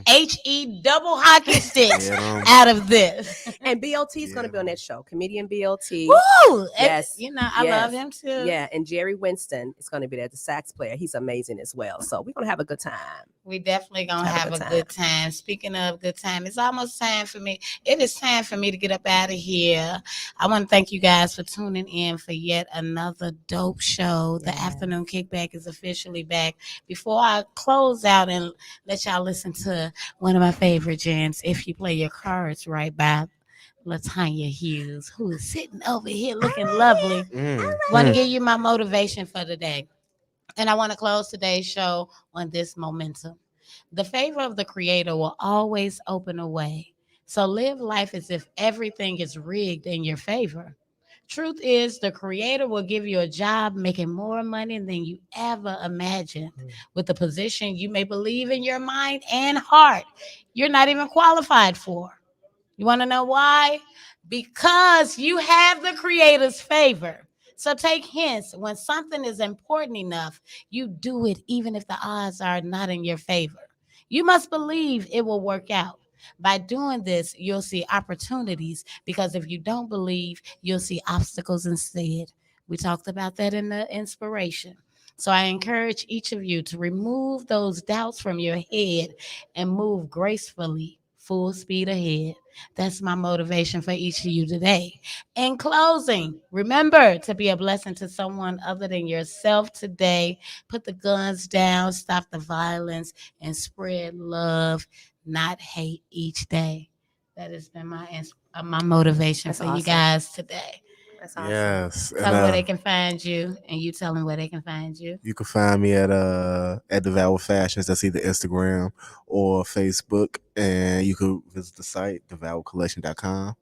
HE double hockey sticks out of this. And BLT is going to be on that show. Comedian BLT. Woo! Yes. You know, I love him too. Yeah, and Jerry Winston is going to be there, the sax player. He's amazing as well. So we're going to have a good time. We definitely gonna have a good time. Speaking of good time, it's almost time for me. It is time for me to get up out of here. I want to thank you guys for tuning in for yet another dope show. The Afternoon Kickback is officially back. Before I close out and let y'all listen to one of my favorite jams, If You Play Your Cards Right, by LaTanya Hughes, who is sitting over here looking lovely. Want to give you my motivation for today. And I want to close today's show on this momentum. The favor of the Creator will always open a way. So live life as if everything is rigged in your favor. Truth is, the Creator will give you a job making more money than you ever imagined, with a position you may believe in your mind and heart you're not even qualified for. You want to know why? Because you have the Creator's favor. So take hints. When something is important enough, you do it even if the odds are not in your favor. You must believe it will work out. By doing this, you'll see opportunities, because if you don't believe, you'll see obstacles instead. We talked about that in the inspiration. So I encourage each of you to remove those doubts from your head and move gracefully, full speed ahead. That's my motivation for each of you today. In closing, remember to be a blessing to someone other than yourself today. Put the guns down, stop the violence, and spread love, not hate each day. That has been my motivation for you guys today. That's awesome. Yes. Tell them where they can find you, and you tell them where they can find you. You can find me at Devour Fashions. That's either Instagram or Facebook, and you can visit the site devourcollection.com.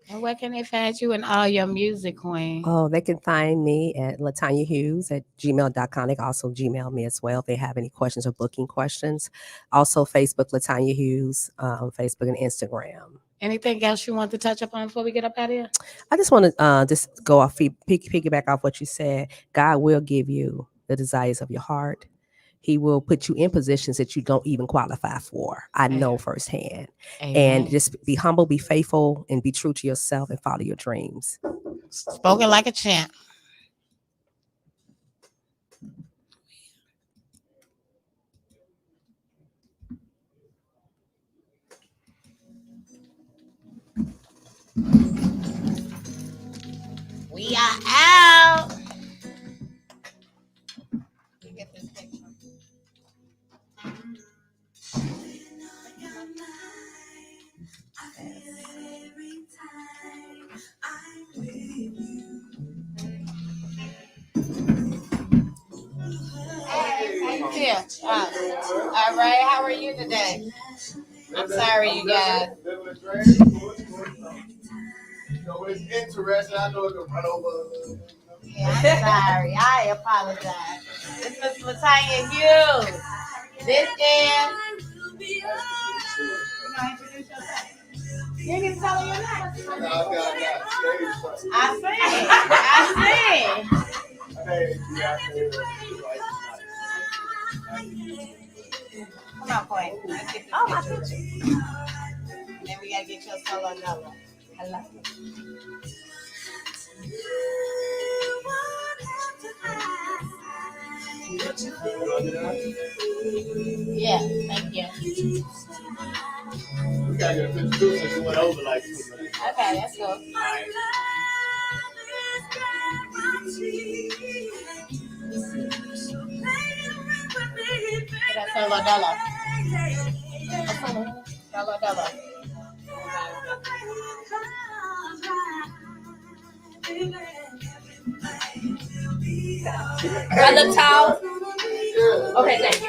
And where can they find you and all your music, Queen? Oh, they can find me at LaTanya Hughes at gmail.com. They can also Gmail me as well if they have any questions or booking questions. Also, Facebook, LaTanya Hughes, Facebook and Instagram. Anything else you want to touch upon before we get up out of here? I just want to just go off, piggyback off what you said. God will give you the desires of your heart. He will put you in positions that you don't even qualify for. I know firsthand. Amen. And just be humble, be faithful, and be true to yourself and follow your dreams. Spoken like a champ. We are out. Get this picture. Thank you. All right, how are you today? I'm sorry, you guys. It's interesting. I know it can run over. Yeah, I'm sorry. I apologize. This is LaTanya Hughes. This is. You gonna introduce yourself? You ain't gonna tell her your name. I see. Come on, Queen. Let's get this picture. Then we gotta get your solo dollar. Hello. Yeah, thank you. We gotta get a picture too since you went over like 2 minutes. Okay, let's go. Get that solo dollar. Solo dollar. Brother Tall. Okay, thank you.